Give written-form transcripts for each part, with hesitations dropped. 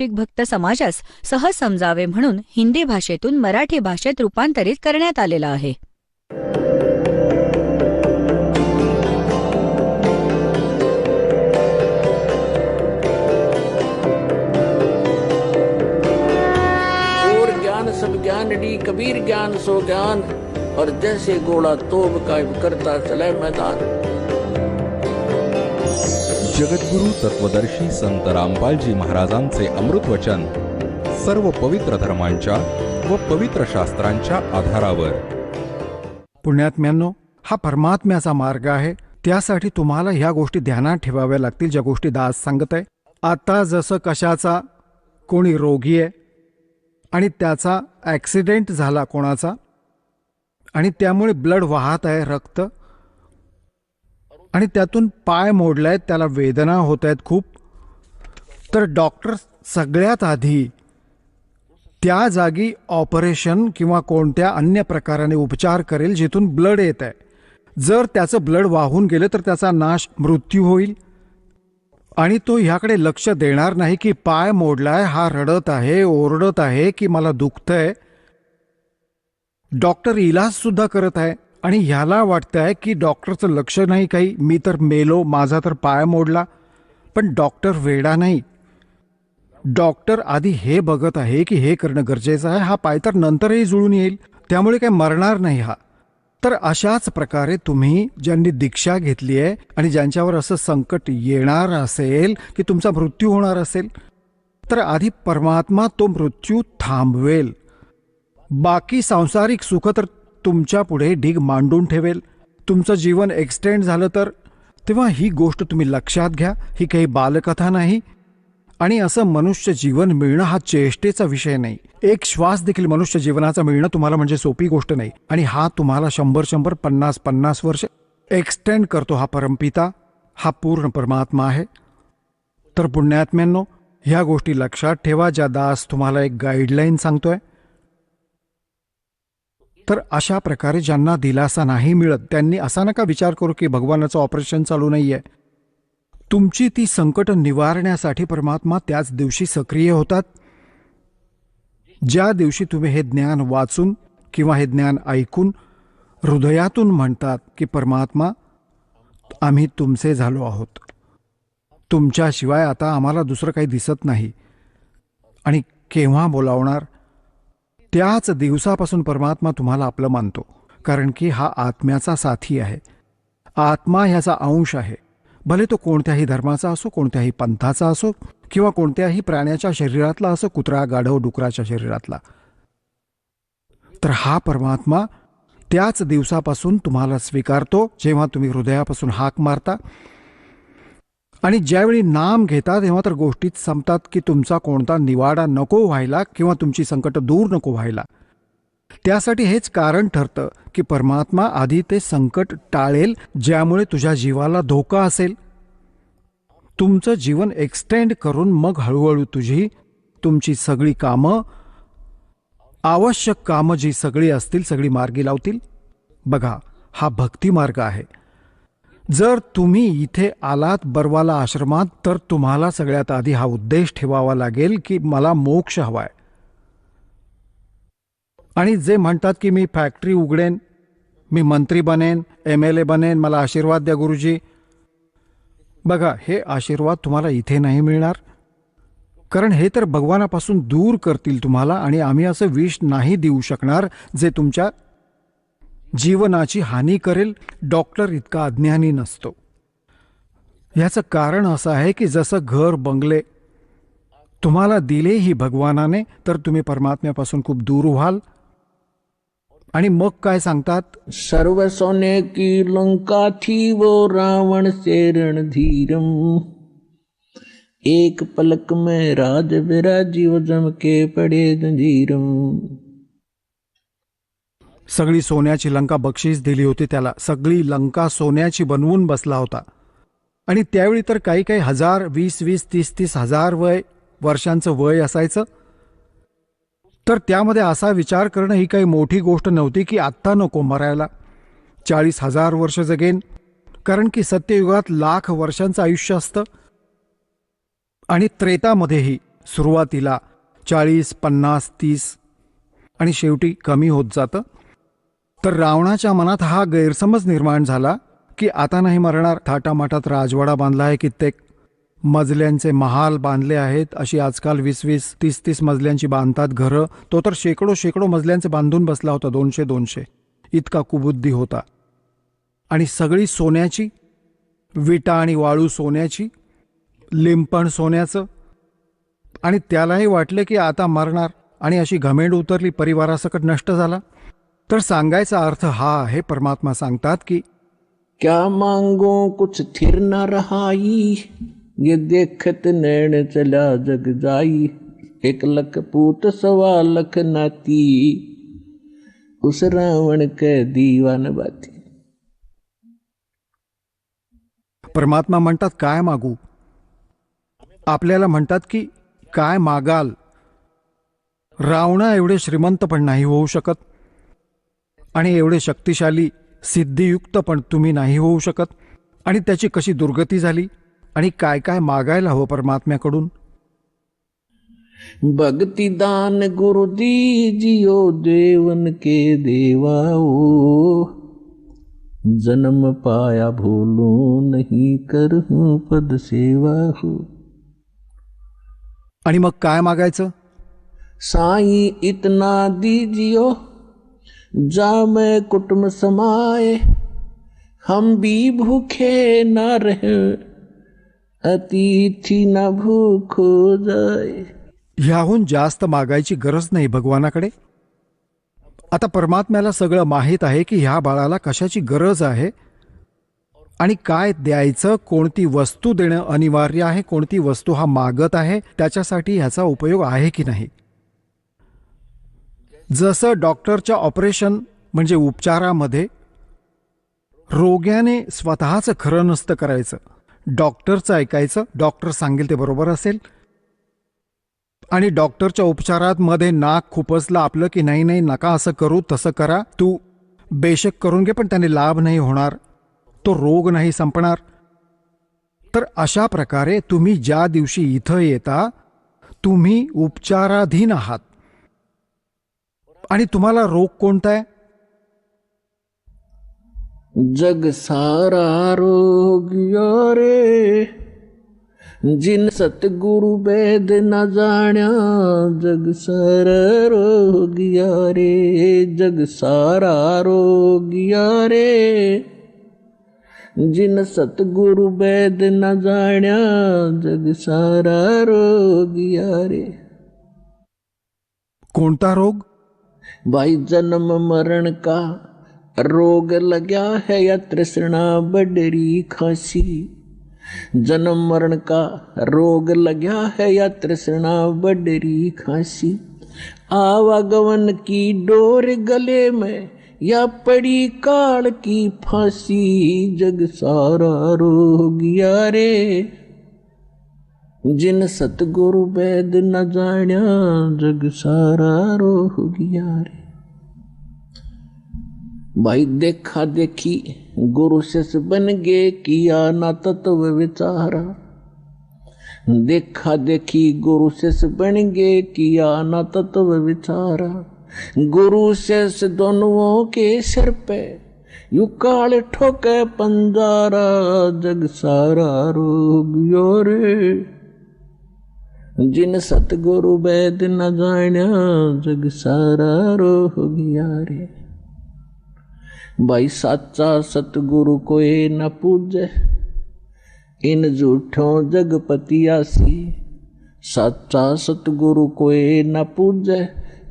शीख भक्त समाजास सहज समजावे म्हणून हिंदी भाषेतून मराठी भाषेत रूपांतरित करण्यात आलेला आहे. और ज्ञान सब ज्ञानडी कबीर ज्ञान सो ज्ञान और जैसे गोला तोब कायम करता चले मैदान. जगद्गुरु तत्वदर्शी संत रामपालजी महाराजांचे अमृत वचन सर्व पवित्र धर्मांच्या व पवित्र शास्त्रांच्या आधारावर. पुण्यात्म्यांनो, हा परमात्म्याचा मार्ग आहे. त्यासाठी तुम्हाला ह्या गोष्टी ध्यानात ठेवाव्या लागतील, ज्या गोष्टी दास सांगत आहे. आता जसं कशाचा कोणी रोगी आहे आणि त्याचा ॲक्सिडेंट झाला कोणाचा आणि त्यामुळे ब्लड वाहत आहे, रक्त, आणि त्यातून पाय मोडलाय, त्याला वेदना होत आहेत खूप, तर डॉक्टर सगळ्यात आधी त्या जागी ऑपरेशन किंवा कोणत्या अन्य प्रकाराने उपचार करेल जिथून ब्लड येत आहे. जर त्याचं ब्लड वाहून गेलं तर त्याचा नाश, मृत्यू होईल. आणि तो ह्याकडे लक्ष देणार नाही की पाय मोडलाय, हा रडत आहे, ओरडत आहे की मला दुखतंय. डॉक्टर इलाज सुद्धा करत आहे आणि ह्याला वाटतंय की डॉक्टरचं लक्ष नाही काही, मी तर मेलो, माझा तर पाय मोडला. पण डॉक्टर वेडा नाही. डॉक्टर आधी हे बघत आहे की हे करणं गरजेचं आहे, हा पाय तर नंतरही जुळून येईल, त्यामुळे काही मरणार नाही हा. तर अशाच प्रकारे तुम्ही ज्यांनी दीक्षा घेतली आहे आणि ज्यांच्यावर असं संकट येणार असेल की तुमचा मृत्यू होणार असेल, तर आधी परमात्मा तो मृत्यू थांबवेल. बाकी सांसारिक सुख तर तुमच्या पुढे ढीग मांडून ठेवेल. तुमचं जीवन एक्सटेंड झालं तर तेव्हा ही गोष्ट तुम्ही लक्षात घ्या. ही काही बालकथा नाही आणि असं मनुष्य जीवन मिळणं हा चेष्टेचा विषय नाही. एक श्वास देखील मनुष्य जीवनाचा मिळणं तुम्हाला म्हणजे सोपी गोष्ट नाही. आणि हा तुम्हाला 100-100, 50-50 वर्ष एक्सटेंड करतो हा परमपिता, हा पूर्ण परमात्मा आहे. तर पुण्यात्म्यांनो, ह्या गोष्टी लक्षात ठेवा, ज्या दास तुम्हाला एक गाईडलाईन सांगतोय. तर अशा प्रकारे ज्यांना दिलासा नाही मिळत त्यांनी असा नका विचार करू की भगवानाचं ऑपरेशन चालू नाही आहे. तुमची ती संकट निवारण्यासाठी परमात्मा त्याच दिवशी सक्रिय होतात ज्या दिवशी तुम्ही हे ज्ञान वाचून किंवा हे ज्ञान ऐकून हृदयातून म्हणतात की परमात्मा, आम्ही तुमचे झालो आहोत, तुमच्याशिवाय आता आम्हाला दुसरं काही दिसत नाही. आणि केव्हा बोलावणार? त्याच दिवसापासून परमात्मा तुम्हाला आपलं मानतो, कारण की हा आत्म्याचा साथी आहे. आत्मा ह्याचा अंश आहे. भले तो कोणत्याही धर्माचा असो, कोणत्याही पंथाचा असो किंवा कोणत्याही प्राण्याच्या शरीरातला असो, कुत्रा, गाढव, डुकराच्या शरीरातला. तर हा परमात्मा त्याच दिवसापासून तुम्हाला स्वीकारतो जेव्हा तुम्ही हृदयापासून हाक मारता. आणि ज्यावेळी नाम घेता तेव्हा तर गोष्टीत संपतात की तुमचा कोणता निवाडा नको व्हायला किंवा तुमची संकट दूर नको व्हायला. त्यासाठी हेच कारण ठरतं की परमात्मा आधी ते संकट टाळेल ज्यामुळे तुझ्या जीवाला धोका असेल. तुमचं जीवन एक्सटेंड करून मग हळूहळू तुमची सगळी कामं, आवश्यक कामं जी सगळी असतील सगळी मार्गी लावतील. बघा, हा भक्ती मार्ग आहे. जर तुम्ही इथे आलात बरवाला आश्रमात तर तुम्हाला सगळ्यात आधी हा उद्देश ठेवावा लागेल की मला मोक्ष हवाय. आणि जे म्हणतात की मी फॅक्टरी उघडेन, मी मंत्री बनेन, MLA बनेन, मला आशीर्वाद द्या गुरुजी. बघा, हे आशीर्वाद तुम्हाला इथे नाही मिळणार, कारण हे तर भगवानापासून दूर करतील तुम्हाला. आणि आम्ही असं विष नाही देऊ शकणार जे तुमच्या जीवनाची हानी करेल. डॉक्टर इतका अज्ञानी नसतो. याचं कारण असं आहे की जसं घर बंगले तुम्हाला दिलेही भगवानाने तर तुम्ही परमात्म्यापासून खूप दूर व्हाल. आणि मग काय सांगतात? सर्व सोने की लंका थी वो रावण से रणधीरम, एक पलक में राज विराजीव जम के पड़े जंजीरम. सगळी सोन्याची लंका बक्षीस दिली होती त्याला. सगळी लंका सोन्याची बनवून बसला होता. आणि त्यावेळी तर काही 1000, 20,000, 30,000 हजार वर्षांचं वय असायचं. तर त्यामध्ये असा विचार करणं ही काही मोठी गोष्ट नव्हती की आत्ता नको मरायला, 40,000 वर्ष जगेन. कारण की सत्ययुगात 1,00,000 वर्षांचं आयुष्य असतं. आणि त्रेतामध्येही सुरुवातीला 40, 50, 30 आणि शेवटी कमी होत जातं. तर रावणाच्या मनात हा गैरसमज निर्माण झाला की आता नाही मरणार. थाटामाटात राजवाडा बांधला आहे, कित्येक मजल्यांचे महाल बांधले आहेत. अशी आजकाल 20-20, 30-30 मजल्यांची बांधतात घरं. तो तर शेकडो मजल्यांचे बांधून बसला होता, 200-200. इतका कुबुद्धी होता. आणि सगळी सोन्याची, विटा आणि वाळू सोन्याची, लिंपण सोन्याचं. आणि त्यालाही वाटले की आता मरणार, आणि अशी घमेंड उतरली, परिवारासकट नष्ट झाला. तर सांगायचा अर्थ हा आहे, परमात्मा सांगतात की क्या मांगो कुछ थिर न रहाई, ये देखत नैन चला जग जाई, 1 लाख पूत 1.25 लाख नाती, उस रावण के दीवान बाती. परमात्मा म्हणतात काय मागू. आपल्याला म्हणतात की काय मागाल. रावणा एवढे श्रीमंत पण नाही होऊ शकत, आणि एवढे शक्तिशाली सिद्धियुक्त पण तुम्ही नाही होऊ शकत. आणि त्याची कशी दुर्गती झाली, आणि काय काय मागायला हवं परमात्म्याकडून. भक्ति दान गुरु दीजियो, देवन के देवाओ, जन्म पाया भूलो नहीं, करहूं पद सेवा हो. आणि मग काय मागायचं. साई इतना दीजियो, जा मैं कुटुंब समाए, हम भी भूखे न रहे, अतिथि न भूखो जाए. ह्याहून जास्त मागायची गरज नाही भगवानाकडे. आता परमात्म्याला सगळं माहीत आहे की ह्या बाळाला कशाची गरज आहे, आणि काय द्यायचं, कोणती वस्तू देणं अनिवार्य आहे, कोणती वस्तू हा मागत आहे, त्याच्यासाठी ह्याचा उपयोग आहे की नाही. जसं डॉक्टरच्या ऑपरेशन म्हणजे उपचारामध्ये रोग्याने स्वतःचं खरं नसतं करायचं, डॉक्टरचं ऐकायचं, डॉक्टर सांगेल ते बरोबर असेल. आणि डॉक्टरच्या उपचारात मध्ये नाक खुपसलं आपलं की नाही नाही नका असं करू, तसं करा, तू बेशक करून घे, पण त्याने लाभ नाही होणार, तो रोग नाही संपणार. तर अशा प्रकारे तुम्ही ज्या दिवशी इथं येता, तुम्ही उपचाराधीन आहात, आणि तुम्हाला रोग कोणता आहे. जग सारा रोग रे, जिन सतगुरु वेद न जाण्या, जग सारा रोग रे, जग सारा रोग रे, जिन सतगुरु वेद न जाण्या, जग सारा रोग रे. कोणता रोग. भाई जन्म मरण का रोग लग्या है, या तृष्णा बडरी खांसी. जन्म मरण का रोग लग्या है, या तृष्णा बडरी खांसी. आवागमन की डोर गले में, या पड़ी काल की फांसी, जग सारा रोग रे, जिन सतगुरु वेद न जाण्या, जग सारा रोग रे. भाई देखा देखी गुरु शिष्य बन गे, किया ना तत्व विचारा. देखा देखी गुरु शिष्य बन गे, किया ना तत्व विचारा. गुरु शिष्य दोनों के सिर पे, यू काल ठोके पंजारा, जग सारा रोग रे, जिन सतगुरु वेद न जाण्या, जग सारा रोग रे. भाई साचा सतगुरु कोई न पूजे, इन झूठों जगपतियासी. साचा सतगुरु कोई न पूजे,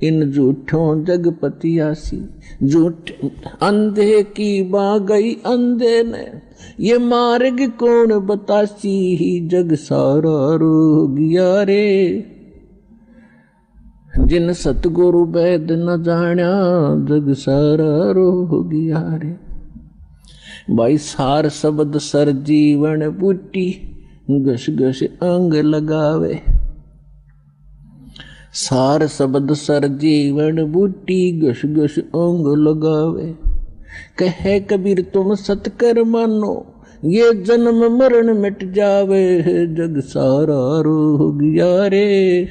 इन झूठों जगपतियासी. झूठ अंधे की बाँ गई अंधे ने, ये मार्ग कौन बतासी, जग सारा रोग रे, जिन सतगुरु वेद न जाण्या, जग सारा रोग रे. भाई सार शब्द सर जीवन बूटी, घस घस अंग लगावे. सार शब्द सर जीवन बूटी, घस घस अंग लगावे. कहे कबीर तुम सतकर मानो, ये जन्म मरण मिट जावे, जग सारा रो गया रे।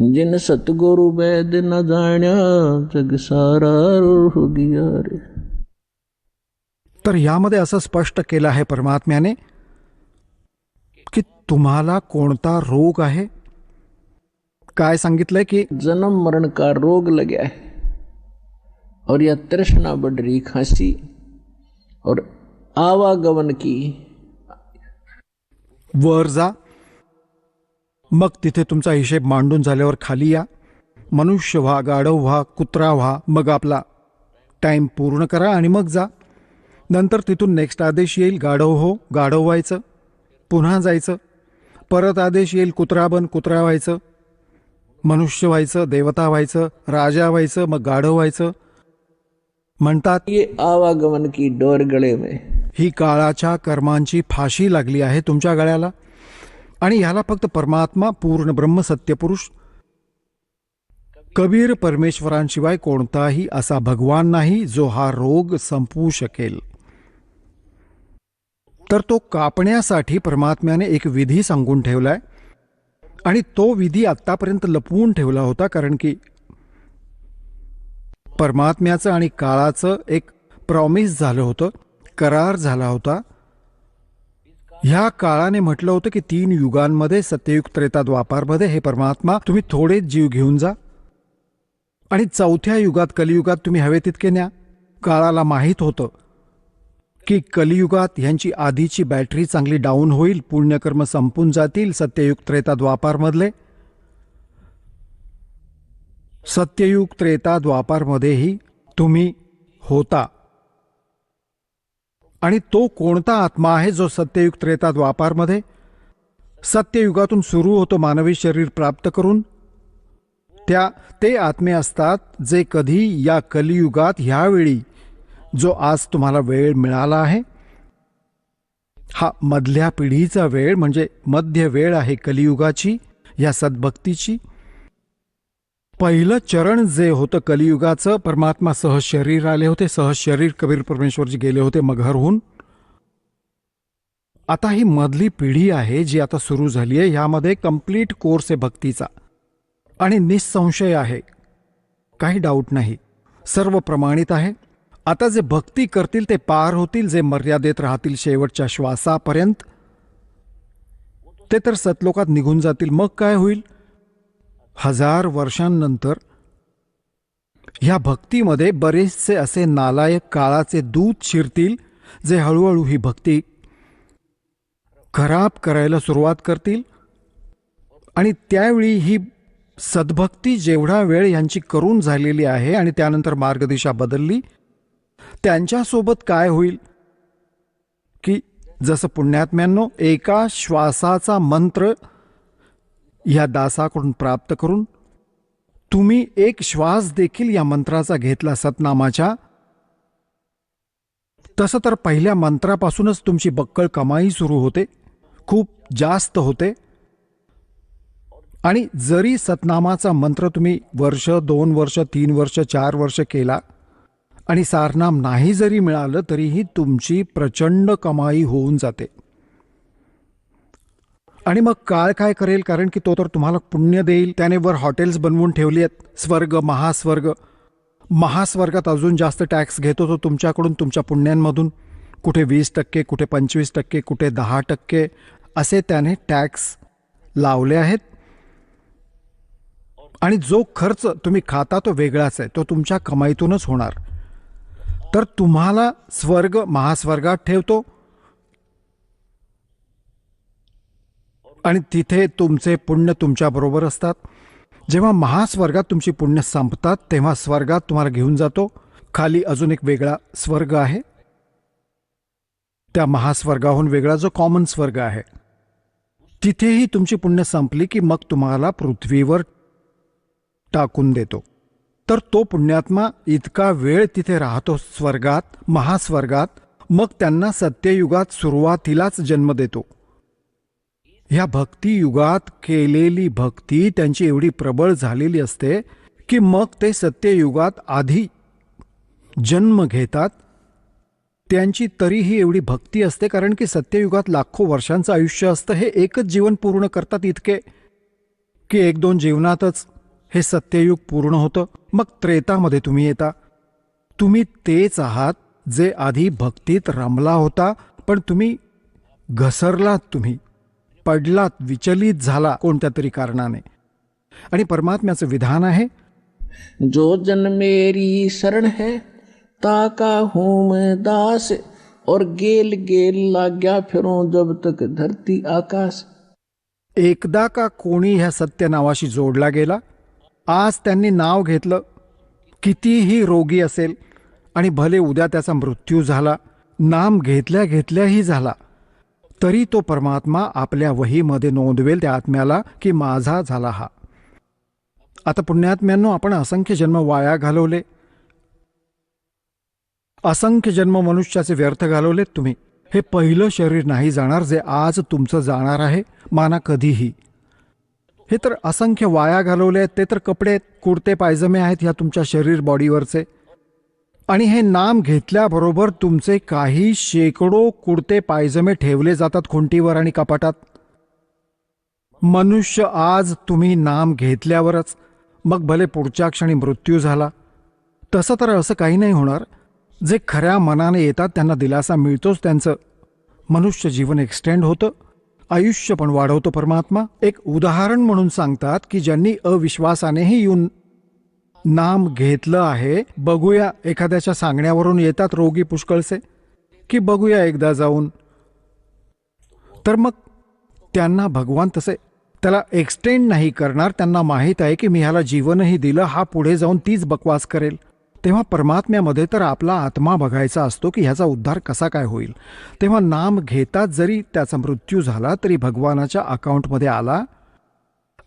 जिन सतगुरु वैद न जाण्या, जग सारा रो गया रे। तर यामध्ये असं स्पष्ट केलं आहे परमात्म्याने की तुम्हाला कोणता रोग आहे. काय सांगितलंय की जन्म मरण का रोग लगा है, और यह तृष्णा बढ़ रही खांसी और आवागमन की। वर जा, मग तिथे तुमचा हिशेब मांडून झाल्यावर खाली या. मनुष्य व्हा, गाढव व्हा, कुत्रा व्हा, मग आपला टाइम पूर्ण करा आणि मग जा. नंतर तिथून नेक्स्ट आदेश येईल, गाढव हो, गाढव व्हायचं, पुन्हा जायचं. परत आदेश येईल, कुत्रा बन, कुत्रा व्हायचं, मनुष्य व्हायचं, देवता व्हायचं, राजा व्हायचं, मग गाढव व्हायचं. म्हणतात ये आवागमन की डोर गळे में। ही काळाच्या कर्मांची फाशी लागली आहे तुमच्या गळ्याला. आणि ह्याला फक्त परमात्मा, पूर्ण ब्रह्म, सत्यपुरुष कबीर परमेश्वरांशिवाय कोणताही असा भगवान नाही जो हा रोग संपवू शकेल. तर तो कापण्यासाठी परमात्म्याने एक विधी सांगून ठेवलाय. आणि तो विधी आत्तापर्यंत लपवून ठेवला होता, कारण की परमात्म्याचं आणि काळाचं एक प्रॉमिस झालं होतं, करार झाला होता. ह्या काळाने म्हटलं होतं की 3 युगांमध्ये, सत्ययुग, त्रेता, द्वापारमध्ये हे परमात्मा तुम्ही थोडेच जीव घेऊन जा आणि 4थ्या युगात, कलियुगात तुम्ही हवे तितके न्या. काळाला माहीत होतं की कलियुगात ह्यांची आधीची बॅटरी चांगली डाऊन होईल, पुण्यकर्म संपून जातील. सत्ययुग, त्रेता, द्वापारमधले, सत्ययुग, त्रेता, द्वापारमध्येही तुम्ही होता. आणि तो कोणता आत्मा आहे जो सत्ययुग, त्रेता, द्वापारमध्ये सत्ययुगातून सुरू होतो मानवी शरीर प्राप्त करून? ते आत्मे असतात जे कधी या कलियुगात, ह्यावेळी जो आज तुम्हाला वेळ मिळाला आहे, हा मधल्या पिढीचा वेळ, म्हणजे मध्य वेळ आहे कलियुगाची, या सद्भक्तीची. पहिलं चरण जे होतं कलियुगाचं, परमात्मा सहज शरीर आले होते, सहज शरीर कबीर परमेश्वरजी गेले होते मगहरहून. आता ही मधली पिढी आहे जी आता सुरू झाली आहे. ह्यामध्ये कंप्लीट कोर्स आहे भक्तीचा आणि निसंशय आहे, काही डाऊट नाही, सर्व प्रमाणित आहे. आता जे भक्ती करतील ते पार होतील, जे मर्यादेत राहतील शेवटच्या श्वासापर्यंत ते तर सतलोकात निघून जातील. मग काय होईल? 1000 वर्षांनंतर ह्या भक्तीमध्ये बरेचसे असे नालायक काळाचे दूत शिरतील, जे हळूहळू ही भक्ती खराब करायला सुरुवात करतील. आणि त्यावेळी ही सद्भक्ती जेवढा वेळ यांची करून झालेली आहे आणि त्यानंतर मार्गदिशा बदलली, त्यांच्यासोबत काय होईल की जसं पुण्यात्म्यांनो, एका श्वासाचा मंत्र या दासाकडून प्राप्त करून तुम्ही एक श्वास देखील या मंत्राचा घेतला सतनामाच्या, तसं तर पहिल्या मंत्रापासूनच तुमची बक्कळ कमाई सुरू होते, खूप जास्त होते. आणि जरी सतनामाचा मंत्र तुम्ही वर्ष, 2 वर्ष, 3 वर्ष, 4 वर्ष केला आणि सारनाम नाही जरी मिळालं, तरीही तुमची प्रचंड कमाई होऊन जाते. आणि मग काळ काय करेल? कारण की तो तर तुम्हाला पुण्य देईल. त्याने वर हॉटेल्स बनवून ठेवली आहेत, स्वर्ग, महास्वर्ग. महास्वर्गात अजून जास्त टॅक्स घेतो तो तुमच्याकडून, तुमच्या पुण्यांमधून. कुठे 20%, कुठे 25%, कुठे 10%, असे त्याने टॅक्स लावले आहेत. आणि जो खर्च तुम्ही खाता तो वेगळाच आहे, तो तुमच्या कमाईतूनच होणार. तर तुम्हाला स्वर्ग, महास्वर्गात ठेवतो आणि तिथे तुमचे पुण्य तुमच्याबरोबर असतात. जेव्हा महास्वर्गात तुमची पुण्य संपतात, तेव्हा स्वर्गात तुम्हाला घेऊन जातो. खाली अजून एक वेगळा स्वर्ग आहे, त्या महास्वर्गाहून वेगळा जो कॉमन स्वर्ग आहे. तिथेही तुमची पुण्य संपली की मग तुम्हाला पृथ्वीवर टाकून देतो. तर तो पुण्यात्मा इतका वेळ तिथे राहतो स्वर्गात, महास्वर्गात, मग त्यांना सत्ययुगात सुरुवातीलाच जन्म देतो. ह्या भक्तियुगात केलेली भक्ती त्यांची एवढी प्रबळ झालेली असते की मग ते सत्ययुगात आधी जन्म घेतात त्यांची तरीही एवढी भक्ती असते, कारण की सत्ययुगात लाखो वर्षांचं आयुष्य असतं. हे एकच जीवन पूर्ण करतात इतके की 1-2 जीवनातच हे सत्ययुग पूर्ण होतं. मग त्रेतामध्ये तुम्ही येता. तुम्ही तेच आहात जे आधी भक्तीत रमला होता, पण तुम्ही घसरलात, तुम्ही पडलात, विचलित झाला कोणत्या तरी कारणाने. आणि परमात्म्याचं विधान आहे, जो जन मेरी शरण है ताका हूँ मैं दास, और गेल गेल लाग्या फिरूं जब तक धरती आकाश. एकदा का कोणी ह्या सत्य नावाशी जोडला गेला, आज त्यांनी नाव घेतलं, कितीही रोगी असेल आणि भले उद्या त्याचा मृत्यू झाला, नाम घेतल्या घेतल्याही झाला, तरी तो परमात्मा आपल्या वहीमध्ये नोंदवेल त्या आत्म्याला की माझा झाला हा. आता पुण्यात्म्यांनो, आपण असंख्य जन्म वाया घालवले, असंख्य जन्म मनुष्याचे व्यर्थ घालवलेत तुम्ही. हे पहिलं शरीर नाही जाणार जे आज तुमचं जाणार आहे, माना कधीही. हे तर असंख्य वाया घालवले आहेत, ते तर कपडे आहेत, कुर्ते पायजमे आहेत ह्या तुमच्या शरीर बॉडीवरचे. आणि हे नाम घेतल्याबरोबर तुमचे काही शेकडो कुर्ते पायजमे ठेवले जातात खुंटीवर आणि कपाटात. मनुष्य आज तुम्ही नाम घेतल्यावरच, मग भले पुढच्या क्षणी मृत्यू झाला. तसं तर असं काही नाही होणार. जे खऱ्या मनाने येतात त्यांना दिलासा मिळतोच, त्यांचं मनुष्य जीवन एक्सटेंड होतं, आयुष्य पण वाढवतो परमात्मा. एक उदाहरण म्हणून सांगतात की ज्यांनी अविश्वासानेही येऊन नाम घेतलं आहे, बघूया, एखाद्याच्या सांगण्यावरून येतात रोगी पुष्कळसे की बघूया एकदा जाऊन, तर मग त्यांना भगवान तसे त्याला एक्सटेंड नाही करणार. त्यांना माहीत आहे की मी ह्याला जीवनही दिलं, हा पुढे जाऊन तीच बकवास करेल. तेव्हा परमात्म्यामध्ये तर आपला आत्मा बघायचा असतो की ह्याचा उद्धार कसा काय होईल. तेव्हा नाम घेतात, जरी त्याचा मृत्यू झाला तरी भगवानाच्या अकाउंटमध्ये आला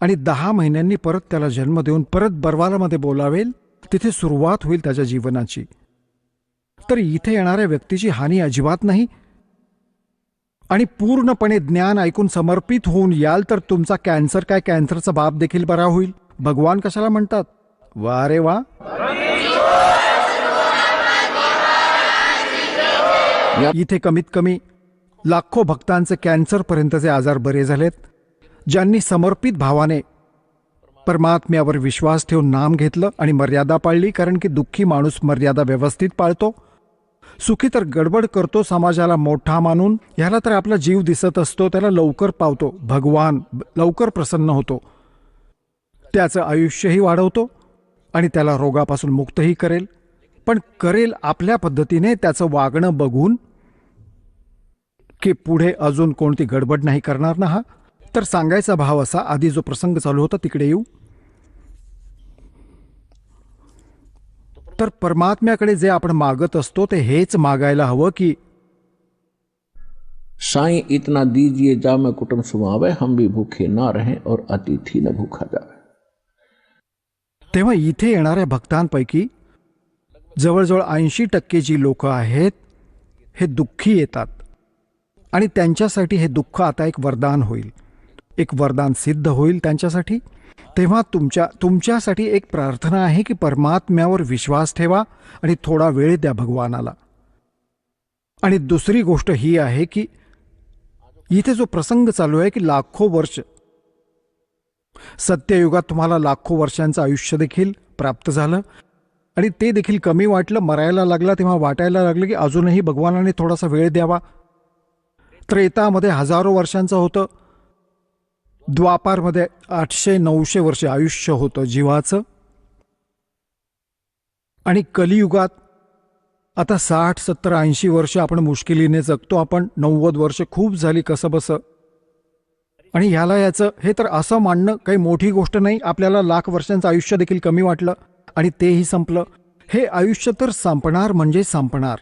आणि 10 महिन्यांनी परत त्याला जन्म देऊन परत बरवालामध्ये बोलावेल, तिथे सुरुवात होईल त्याच्या जीवनाची. तर इथे येणाऱ्या व्यक्तीची हानी अजिबात नाही. आणि पूर्णपणे ज्ञान ऐकून समर्पित होऊन याल तर तुमचा कॅन्सर काय, कॅन्सरचा बाप देखील बरा होईल. भगवान कशाला म्हणतात, वा रे वा. इथे कमीत कमी लाखो भक्तांचे कॅन्सरपर्यंतचे आजार बरे झालेत, ज्यांनी समर्पित भावाने परमात्म्यावर विश्वास ठेवून नाम घेतलं आणि मर्यादा पाळली. कारण की दुःखी माणूस मर्यादा व्यवस्थित पाळतो, सुखी तर गडबड करतो समाजाला मोठा मानून. ह्याला तर आपला जीव दिसत असतो, त्याला लवकर पावतो भगवान, लवकर प्रसन्न होतो, त्याचं आयुष्यही वाढवतो आणि त्याला रोगापासून मुक्तही करेल. पण करेल आपल्या पद्धतीने, त्याचं वागणं बघून की पुढे अजून कोणती गडबड नाही करणार ना. हा तर सांगायचा भाव असा, आधी जो प्रसंग चालू होता तिकडे येऊ. तर परमात्म्याकडे जे आपण मागत असतो ते हेच मागायला हवं की साईं इतना दीजिए जा मैं कुटुंब सुमावे, हम भी भूखे ना रहें और अतिथि न भूखा जावे. तेव्हा इथे येणाऱ्या भक्तांपैकी जवळजवळ 80% जी लोक आहेत हे दुःखी येतात आणि त्यांच्यासाठी हे दुःख आता एक वरदान होईल, एक वरदान सिद्ध होईल त्यांच्यासाठी. तेव्हा तुमच्यासाठी एक प्रार्थना आहे की परमात्म्यावर विश्वास ठेवा आणि थोडा वेळ द्या भगवानाला. आणि दुसरी गोष्ट ही आहे की इथे जो प्रसंग चालू आहे की लाखो वर्ष, सत्ययुगात तुम्हाला लाखो वर्षांचं आयुष्य देखील प्राप्त झालं आणि ते देखील कमी वाटलं, मरायला लागला तेव्हा वाटायला लागलं की अजूनही भगवानाने थोडासा वेळ द्यावा. त्रेतामध्ये हजारो वर्षांचं होतं, द्वापारमध्ये 800-900 वर्ष आयुष्य होतं जीवाचं, आणि कलियुगात आता 60-70-80 वर्ष आपण मुश्किलीने जगतो. आपण 90 वर्ष खूप झाली कसं बसं. आणि ह्याला हे तर असं मानणं काही मोठी गोष्ट नाही. आपल्याला लाख वर्षांचं आयुष्य देखील कमी वाटलं आणि तेही संपलं. हे आयुष्य तर संपणार म्हणजे संपणार,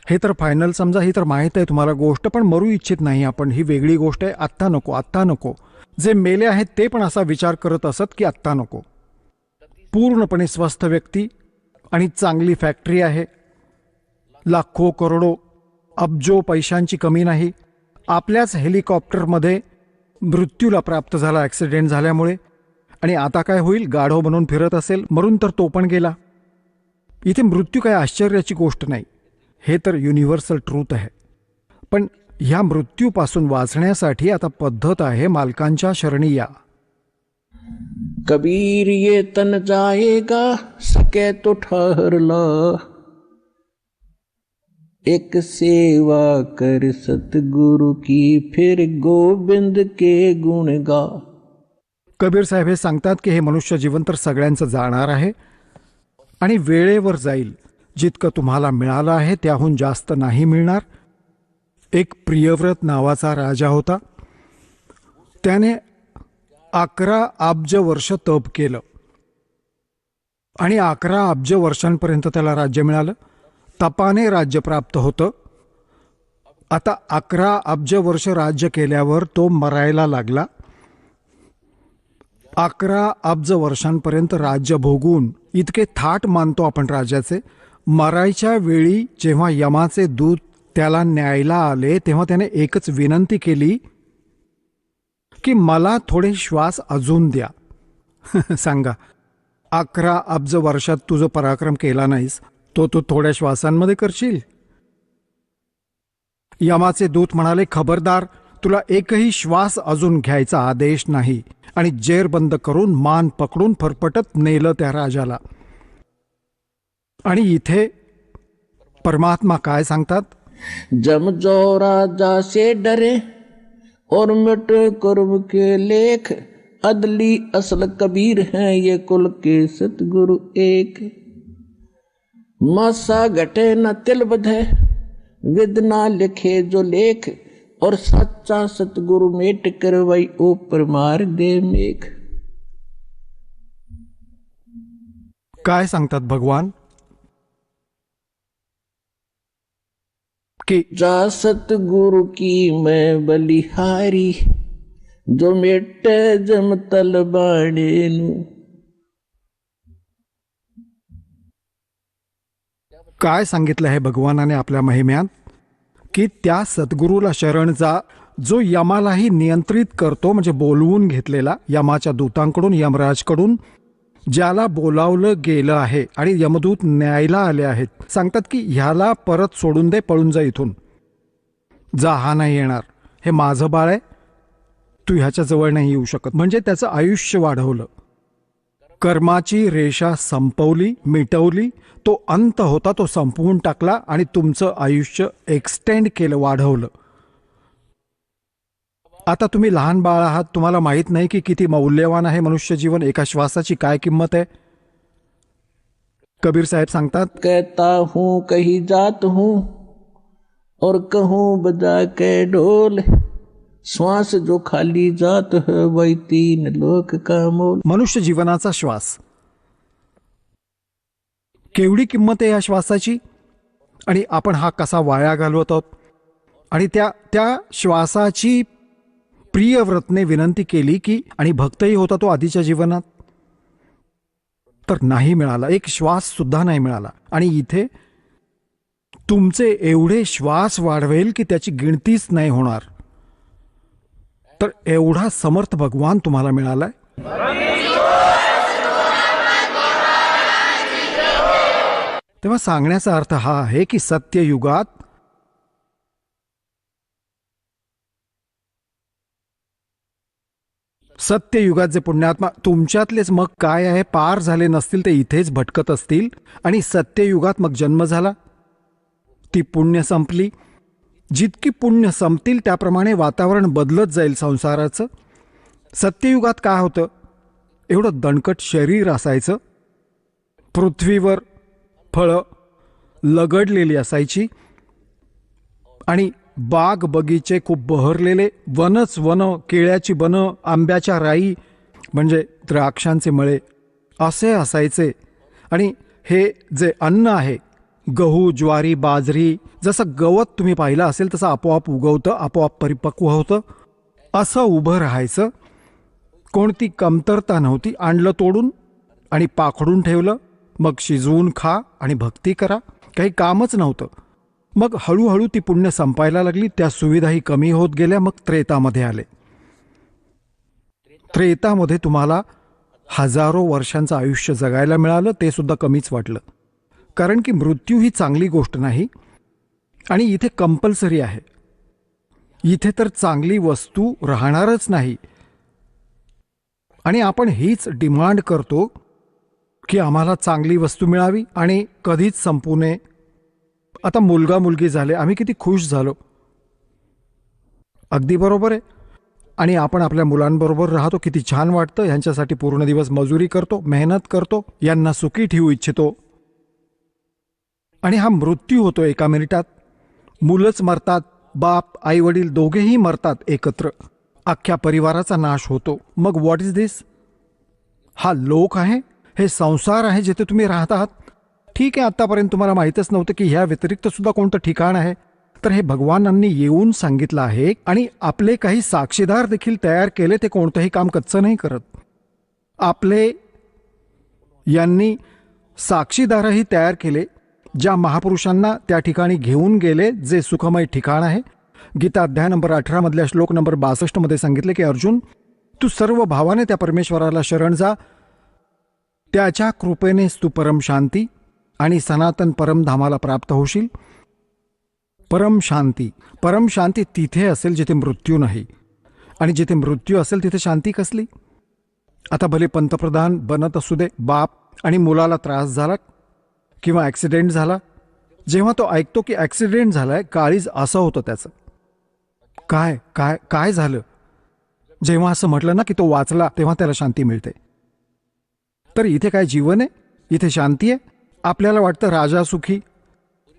हे तर फायनल समजा. ही तर माहीत आहे तुम्हाला गोष्ट, पण मरू इच्छित नाही आपण, ही वेगळी गोष्ट आहे. आत्ता नको, आत्ता नको. जे मेले आहेत ते पण असा विचार करत असत की आत्ता नको. पूर्णपणे स्वस्थ व्यक्ती आणि चांगली फॅक्टरी आहे, लाखो करोडो अब्जो पैशांची कमी नाही. आपल्याच हेलिकॉप्टरमध्ये मृत्यूला प्राप्त झाला ॲक्सिडेंट झाल्यामुळे, आणि आता काय होईल, गाढव बनून फिरत असेल, मरून तर तो पण गेला. इथे मृत्यू काय आश्चर्याची गोष्ट नाही. हे तर युनिव्हर्सल ट्रूथ आहे. पण ह्या मृत्यूपासून वाचण्यासाठी आता पद्धत आहे, मालकांच्या शरणी या. कबीर ये तन जाएगा, सके तो ठहर ला, एक सेवा कर सतगुरु की, फिर गोविंद के गुण गा. कबीर साहेब हे सांगतात की हे मनुष्य जीवन तर सगळ्यांचं जाणार आहे आणि वेळेवर जाईल. जितकं तुम्हाला मिळालं आहे त्याहून जास्त नाही मिळणार. एक प्रियव्रत नावाचा राजा होता. त्याने 11 अब्ज वर्ष तप केलं आणि 11 अब्ज वर्षांपर्यंत त्याला राज्य मिळालं. तपाने राज्य प्राप्त होतं. आता 11 अब्ज वर्ष राज्य केल्यावर तो मरायला लागला. 11 अब्ज वर्षांपर्यंत राज्य भोगून इतके थाट मानतो आपण राजाचे. मरायच्या वेळी जेव्हा यमाचे दूत त्याला न्यायला आले तेव्हा त्याने एकच विनंती केली की मला थोडे श्वास अजून द्या. सांगा, 11 अब्ज वर्षात तू जो पराक्रम केला नाहीस तो तू थोड्या श्वासांमध्ये करशील? यमाचे दूत म्हणाले, खबरदार, तुला एकही श्वास अजून घ्यायचा आदेश नाही. आणि जेर बंद करून मान पकडून फरफटत नेलं त्या राजाला. आणि इथे परमात्मा काय सांगतात? जम जो राजा से डरे और मिट कर्म के लेख, अदली असल कबीर हैं ये कुल के सतगुरु एक. मासा घटे न तिल बधे, विद ना लिखे जो लेख, और सच्चा सतगुरु मेट करवाई ऊपर मार दे मेघ. काय सांगतात भगवान? की जा सतगुरु की मैं बलिहारी, जो मेट जम तल बाणेनु. काय सांगितलं आहे भगवानाने आपल्या महिम्यात? की त्या सद्गुरूला शरण जा जो यमालाही नियंत्रित करतो, म्हणजे बोलवून घेतलेला यमाच्या दूतांकडून, यमराजकडून, ज्याला बोलावलं गेलं आहे आणि यमदूत न्यायला आले आहेत. सांगतात की ह्याला परत सोडून दे, पळून जा इथून, जा, हा नाही येणार, हे माझं बाळ आहे, तू ह्याच्या जवळ नाही येऊ शकत. म्हणजे त्याचं आयुष्य वाढवलं, कर्माची रेषा संपवली, मिटवली. तो अंत होता तो संपवून टाकला आणि तुमचं आयुष्य एक्सटेंड केलं, वाढवलं. आता तुम्ही लहान बाळ आहात, तुम्हाला माहीत नाही की किती मौल्यवान आहे मनुष्य जीवन, एका श्वासाची काय किंमत आहे. कबीर साहेब सांगतात, कहता हूँ कहीं जात हूँ और कहूँ बजा के ढोल, श्वास जो खाली जात है वही 3 लोक का मोल. मनुष्य जीवनाचा श्वास, केवढी किंमत आहे या श्वासाची, आणि आपण हा कसा वाया घालवत आहोत. आणि त्या श्वासाची प्रियव्रतने विनंती केली की, आणि भक्तही होता तो आधीच्या जीवनात, तर नाही मिळाला, एक श्वास सुद्धा नाही मिळाला. आणि इथे तुमचे एवढे श्वास वाढवेल की त्याची गिणतीच नाही होणार. तर एवढा समर्थ भगवान तुम्हाला मिळालाय. तेव्हा सांगण्याचा अर्थ हा आहे की सत्ययुगात जे पुण्यात्मा तुमच्यातलेच मग काय आहे, पार झाले नसतील ते इथेच भटकत असतील. आणि सत्ययुगात मग जन्म झाला, ती पुण्य संपली. जितकी पुण्य संपतील त्याप्रमाणे वातावरण बदलत जाईल संसाराचं. सत्ययुगात काय होतं, एवढं दणकट शरीर असायचं, पृथ्वीवर फळं लगडलेली असायची आणि बाग बगीचे खूप बहरलेले, वनच वन, केळ्याची बनं, आंब्याच्या राई म्हणजे द्राक्षांचे मळे असे असायचे. आणि हे जे अन्न आहे, गहू, ज्वारी, बाजरी, जसं गवत तुम्ही पाहिलं असेल तसं आपोआप उगवतं, आपोआप परिपक्व होतं, असं उभं राहायचं. कोणती कमतरता नव्हती. आणलं तोडून आणि पाखडून ठेवलं, मग शिजवून खा आणि भक्ती करा, काही कामच नव्हतं. मग हळूहळू ती पुण्य संपायला लागली, त्या सुविधाही कमी होत गेल्या. मग त्रेतामध्ये आले. त्रेतामध्ये तुम्हाला हजारो वर्षांचं आयुष्य जगायला मिळालं, ते सुद्धा कमीच वाटलं. कारण की मृत्यू ही चांगली गोष्ट नाही. आणि इथे कंपल्सरी आहे. इथे तर चांगली वस्तू राहणारच नाही. आणि आपण हीच डिमांड करतो की आम्हाला चांगली वस्तू मिळावी आणि कधीच संपू नये. आता मुलगा मुलगी झाले, आम्ही किती खुश झालो. अगदी बरोबर आहे. आणि आपण आपल्या मुलांबरोबर राहतो, किती छान वाटतं. यांच्यासाठी पूर्ण दिवस मजुरी करतो, मेहनत करतो, यांना सुखी ठेवू इच्छितो. आणि हा मृत्यू होतो एका मिनिटात. मुलंच मरतात, बाप आई वडील दोघेही मरतात एकत्र. अख्ख्या परिवाराचा नाश होतो. मग व्हॉट इज दिस? हा लोक आहे, हे संसार आहे जिथे तुम्ही राहत आहात. ठीक आहे, आतापर्यंत तुम्हाला माहीतच नव्हतं की ह्या व्यतिरिक्त सुद्धा कोणतं ठिकाण आहे. तर हे भगवानांनी येऊन सांगितलं आहे. आणि आपले काही साक्षीदार देखील तयार केले. ते कोणतंही काम कच्चं नाही करत. आपले यांनी साक्षीदारही तयार केले, ज्या महापुरुषांना त्या ठिकाणी घेऊन गेले जे सुखमय ठिकाण आहे. गीता अध्याय नंबर 18 मधल्या श्लोक नंबर 62 मध्ये सांगितले की अर्जुन, तू सर्व भावाने त्या परमेश्वराला शरण जा. त्याच्या कृपेनेच तू परम शांती आणि सनातन परमधामाला प्राप्त होशील. परम शांती तिथे असेल जिथे मृत्यू नाही. आणि जिथे मृत्यू असेल तिथे शांती कसली? आता भले पंतप्रधान बनत असू दे, बाप आणि मुलाला त्रास झाला किंवा ॲक्सिडेंट झाला, जेव्हा तो ऐकतो की ॲक्सिडेंट झालाय, काळीज असं होतं त्याचं. काय काय काय झालं? जेव्हा असं म्हटलं ना की तो वाचला, तेव्हा त्याला शांती मिळते. तर इथे काय जीवन आहे? इथे शांती आहे? आपल्याला वाटतं राजा सुखी,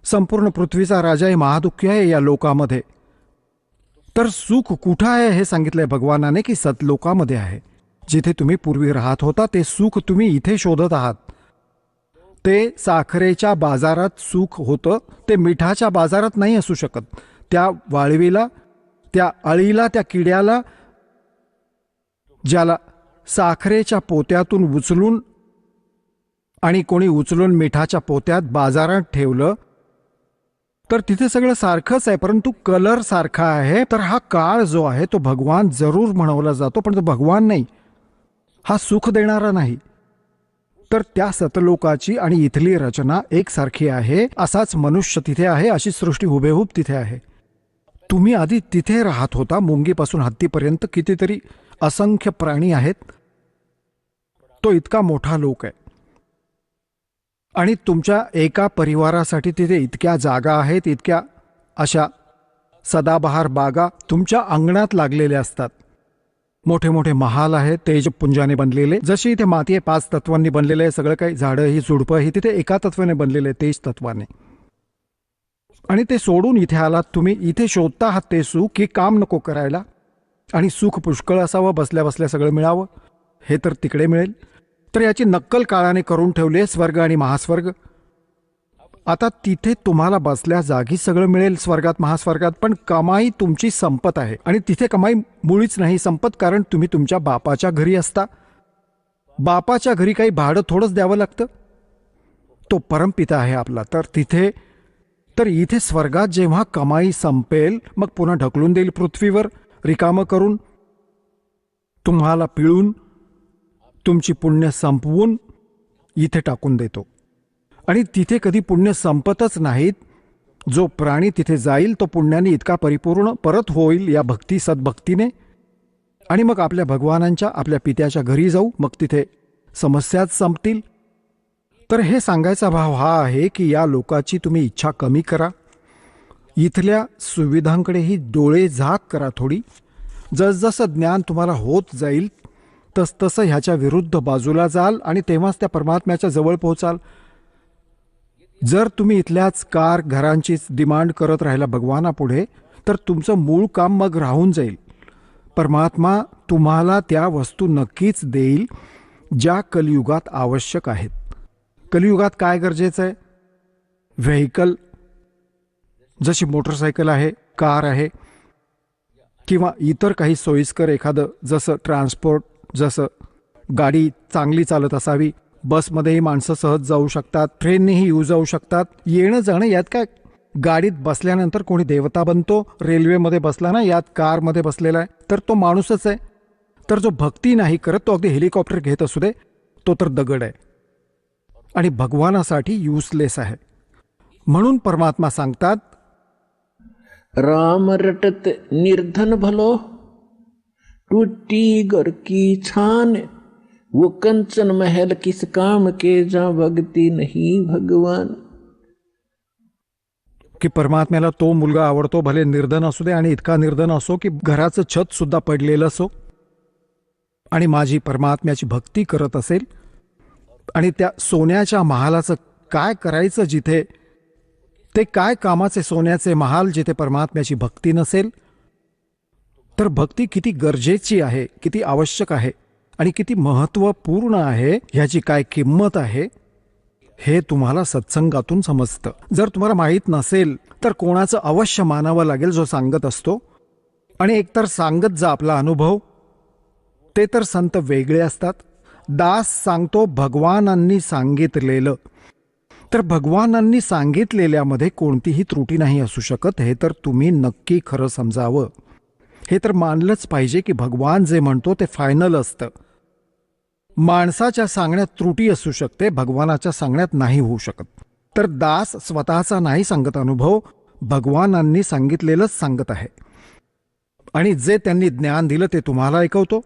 संपूर्ण पृथ्वीचा राजा हे महादुःखी आहे या लोकामध्ये. तर सुख कुठं आहे हे सांगितलंय भगवानाने की सतलोकामध्ये आहे. जिथे तुम्ही पूर्वी राहत होता ते सुख तुम्ही इथे शोधत आहात. ते साखरेच्या बाजारात सुख होतं, ते मिठाच्या बाजारात नाही असू शकत. त्या वाळवीला, त्या अळीला, त्या किड्याला ज्याला साखरेच्या पोत्यातून उचलून आणि कोणी उचलून मिठाच्या पोत्यात बाजारात ठेवलं तर तिथे सगळं सारखंच आहे, परंतु कलर सारखा आहे. तर हा काळ जो आहे तो भगवान जरूर म्हणवला जातो, पण तो भगवान नाही, हा सुख देणारा नाही. तर त्या सतलोकाची आणि इथली रचना एकसारखी आहे. असाच मनुष्य तिथे आहे, अशी सृष्टी हुबेहूब तिथे आहे. तुम्ही आधी तिथे राहत होता. मुंगीपासून हत्तीपर्यंत कितीतरी असंख्य प्राणी आहेत. तो इतका मोठा लोक आहे. आणि तुमच्या एका परिवारासाठी तिथे इतक्या जागा आहेत, इतक्या अशा सदाबहार बागा तुमच्या अंगणात लागलेल्या असतात. मोठे मोठे महाल आहेत तेजपुंजाने बनलेले. जशी इथे माती आहे 5 तत्वांनी बनलेलं आहे सगळं काही. झाडं ही, झुडपं ही तिथे एका तत्वाने बनलेले आहे, तेज तत्वाने. आणि ते सोडून इथे आलात तुम्ही. इथे शोधता आहात ते सुख की काम नको करायला आणि सुख पुष्कळ असावं, बसल्या बसल्या सगळं मिळावं. हे तर तिकडे मिळेल. तर याची नक्कल काळाने करून ठेवली स्वर्ग आणि महास्वर्ग. आता तिथे तुम्हाला बसल्या जागी सगळं मिळेल स्वर्गात, महास्वर्गात, पण कमाई तुमची संपत आहे. आणि तिथे कमाई मुळीच नाही संपत, कारण तुम्ही तुमच्या बापाच्या घरी असता. बापाच्या घरी काही भाडं थोडंच द्यावं लागतं. तो परमपिता आहे आपला. तर इथे स्वर्गात जेव्हा कमाई संपेल, मग पुन्हा ढकलून देईल पृथ्वीवर, रिकामं करून, तुम्हाला पिळून, तुमची पुण्य संपवून इथे टाकून देतो. आणि तिथे कधी पुण्य संपतच नाहीत. जो प्राणी तिथे जाईल तो पुण्याने इतका परिपूर्ण परत होईल या भक्ती सद्भक्तीने. आणि मग आपल्या भगवानांच्या, आपल्या पित्याच्या घरी जाऊ. मग तिथे समस्याच संपतील. तर हे सांगायचा भाव हा आहे की या लोकाची तुम्ही इच्छा कमी करा. इथल्या सुविधांकडेही डोळे झाक करा थोडी. जसजसं ज्ञान तुम्हाला होत जाईल तसतसं ह्याच्या विरुद्ध बाजूला जाल आणि तेव्हाच त्या परमात्म्याच्या जवळ पोहोचाल. जर तुम्ही इथल्याच कार घरांचीच डिमांड करत राहिला भगवानापुढे, तर तुमचं मूळ काम मग राहून जाईल. परमात्मा तुम्हाला त्या वस्तू नक्कीच देईल ज्या कलियुगात आवश्यक आहेत. कलियुगात काय गरजेचं आहे? व्हेकल, जशी मोटरसायकल आहे, कार आहे, किंवा इतर काही सोयीस्कर एखादं जसं ट्रान्सपोर्ट, जसं गाडी चांगली चालत असावी. बसमध्येही माणसं सहज जाऊ शकतात, ट्रेननेही येऊ जाऊ शकतात. येणं जाणं यात काय? गाडीत बसल्यानंतर कोणी देवता बनतो. रेल्वेमध्ये बसला ना, यात कारमध्ये बसलेला आहे तर तो माणूसच आहे. तर जो भक्ती नाही करत, तो अगदी हेलिकॉप्टर घेत असू दे, तो तर दगड आहे आणि भगवानासाठी युजलेस आहे. म्हणून परमात्मा सांगतात राम रटत निर्धन भलो, टूटी घर की छान, वो कंचन महल किस काम के, जहां भक्ति नहीं भगवान. की परमात्म्याला तो मुलगा आवडतो, भले निर्धन असू दे आणि इतका निर्धन असो की घराचं छत सुद्धा पडलेलं असो, आणि माझी परमात्म्याची भक्ती करत असेल. आणि त्या सोन्याच्या महालाचं काय करायचं जिथे, ते काय कामाचे सोन्याचे महाल जिथे परमात्म्याची भक्ती नसेल. तर भक्ती किती गरजेची आहे, किती आवश्यक आहे आणि किती महत्त्वपूर्ण आहे, ह्याची काय किंमत आहे हे तुम्हाला सत्संगातून समजतं. जर तुम्हाला माहीत नसेल तर कोणाचं अवश्य मानावं लागेल जो सांगत असतो. आणि एकतर सांगत जा आपला अनुभव, ते तर संत वेगळे असतात. दास सांगतो भगवानांनी सांगितलेलं, तर भगवानांनी सांगितलेल्यामध्ये कोणतीही त्रुटी नाही असू शकत. हे तर तुम्ही नक्की खरं समजावं. हे तर मानलंच पाहिजे की भगवान जे म्हणतो ते फायनल असतं. माणसाच्या सांगण्यात त्रुटी असू शकते, भगवानाच्या सांगण्यात नाही होऊ शकत. तर दास स्वतःचा नाही सांगत अनुभव, भगवानांनी सांगितलेलंच सांगत आहे. आणि जे त्यांनी ज्ञान दिलं ते तुम्हाला ऐकवतो.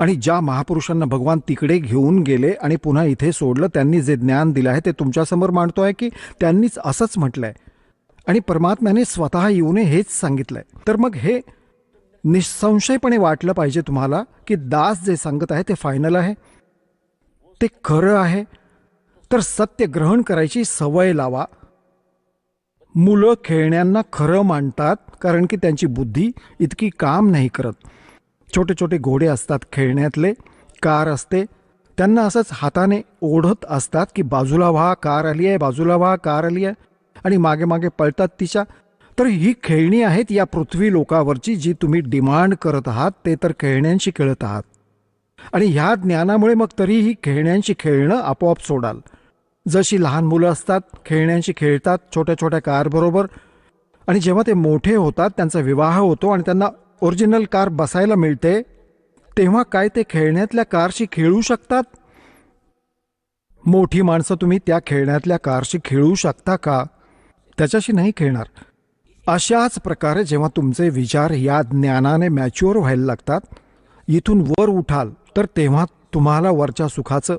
आणि ज्या महापुरुषांना भगवान तिकडे घेऊन गेले आणि पुन्हा इथे सोडलं, त्यांनी जे ज्ञान दिलं आहे ते तुमच्यासमोर मांडतोय की त्यांनीच असंच म्हटलंय आणि परमात्म्याने स्वतः येऊन हेच सांगितलंय. तर मग हे निसंशयपणे वाटलं पाहिजे तुम्हाला की दास जे सांगत आहे ते फायनल आहे, ते खरं आहे. तर सत्य ग्रहण करायची सवय लावा. मुलं खेळण्यांना खरं मानतात कारण की त्यांची बुद्धी इतकी काम नाही करत. छोटे छोटे घोडे असतात खेळण्यातले, कार असते, त्यांना असंच हाताने ओढत असतात की बाजूला व्हा, कार आली आहे, बाजूला व्हा, कार आली आहे, आणि मागे मागे पळतात तिच्या. तर ही खेळणी आहेत या पृथ्वी लोकावरची जी तुम्ही डिमांड करत आहात. ते तर खेळण्यांशी खेळत आहात. आणि ह्या ज्ञानामुळे मग तरीही खेळण्यांशी खेळणं आपोआप सोडाल. जशी लहान मुलं असतात खेळण्यांशी खेळतात छोट्या छोट्या कारबरोबर, आणि जेव्हा ते मोठे होतात, त्यांचा विवाह होतो आणि त्यांना ओरिजिनल कार बसायला मिळते, तेव्हा काय ते खेळण्यातल्या कारशी खेळू शकतात? मोठी माणसं तुम्ही त्या खेळण्यातल्या कारशी खेळू शकता का? त्याच्याशी नाही खेळणार. अशाच प्रकारे जेव्हा तुमचे विचार या ज्ञानाने मॅच्युअर व्हायला लागतात, इथून वर उठाल, तर तेव्हा तुम्हाला वरच्या सुखाचं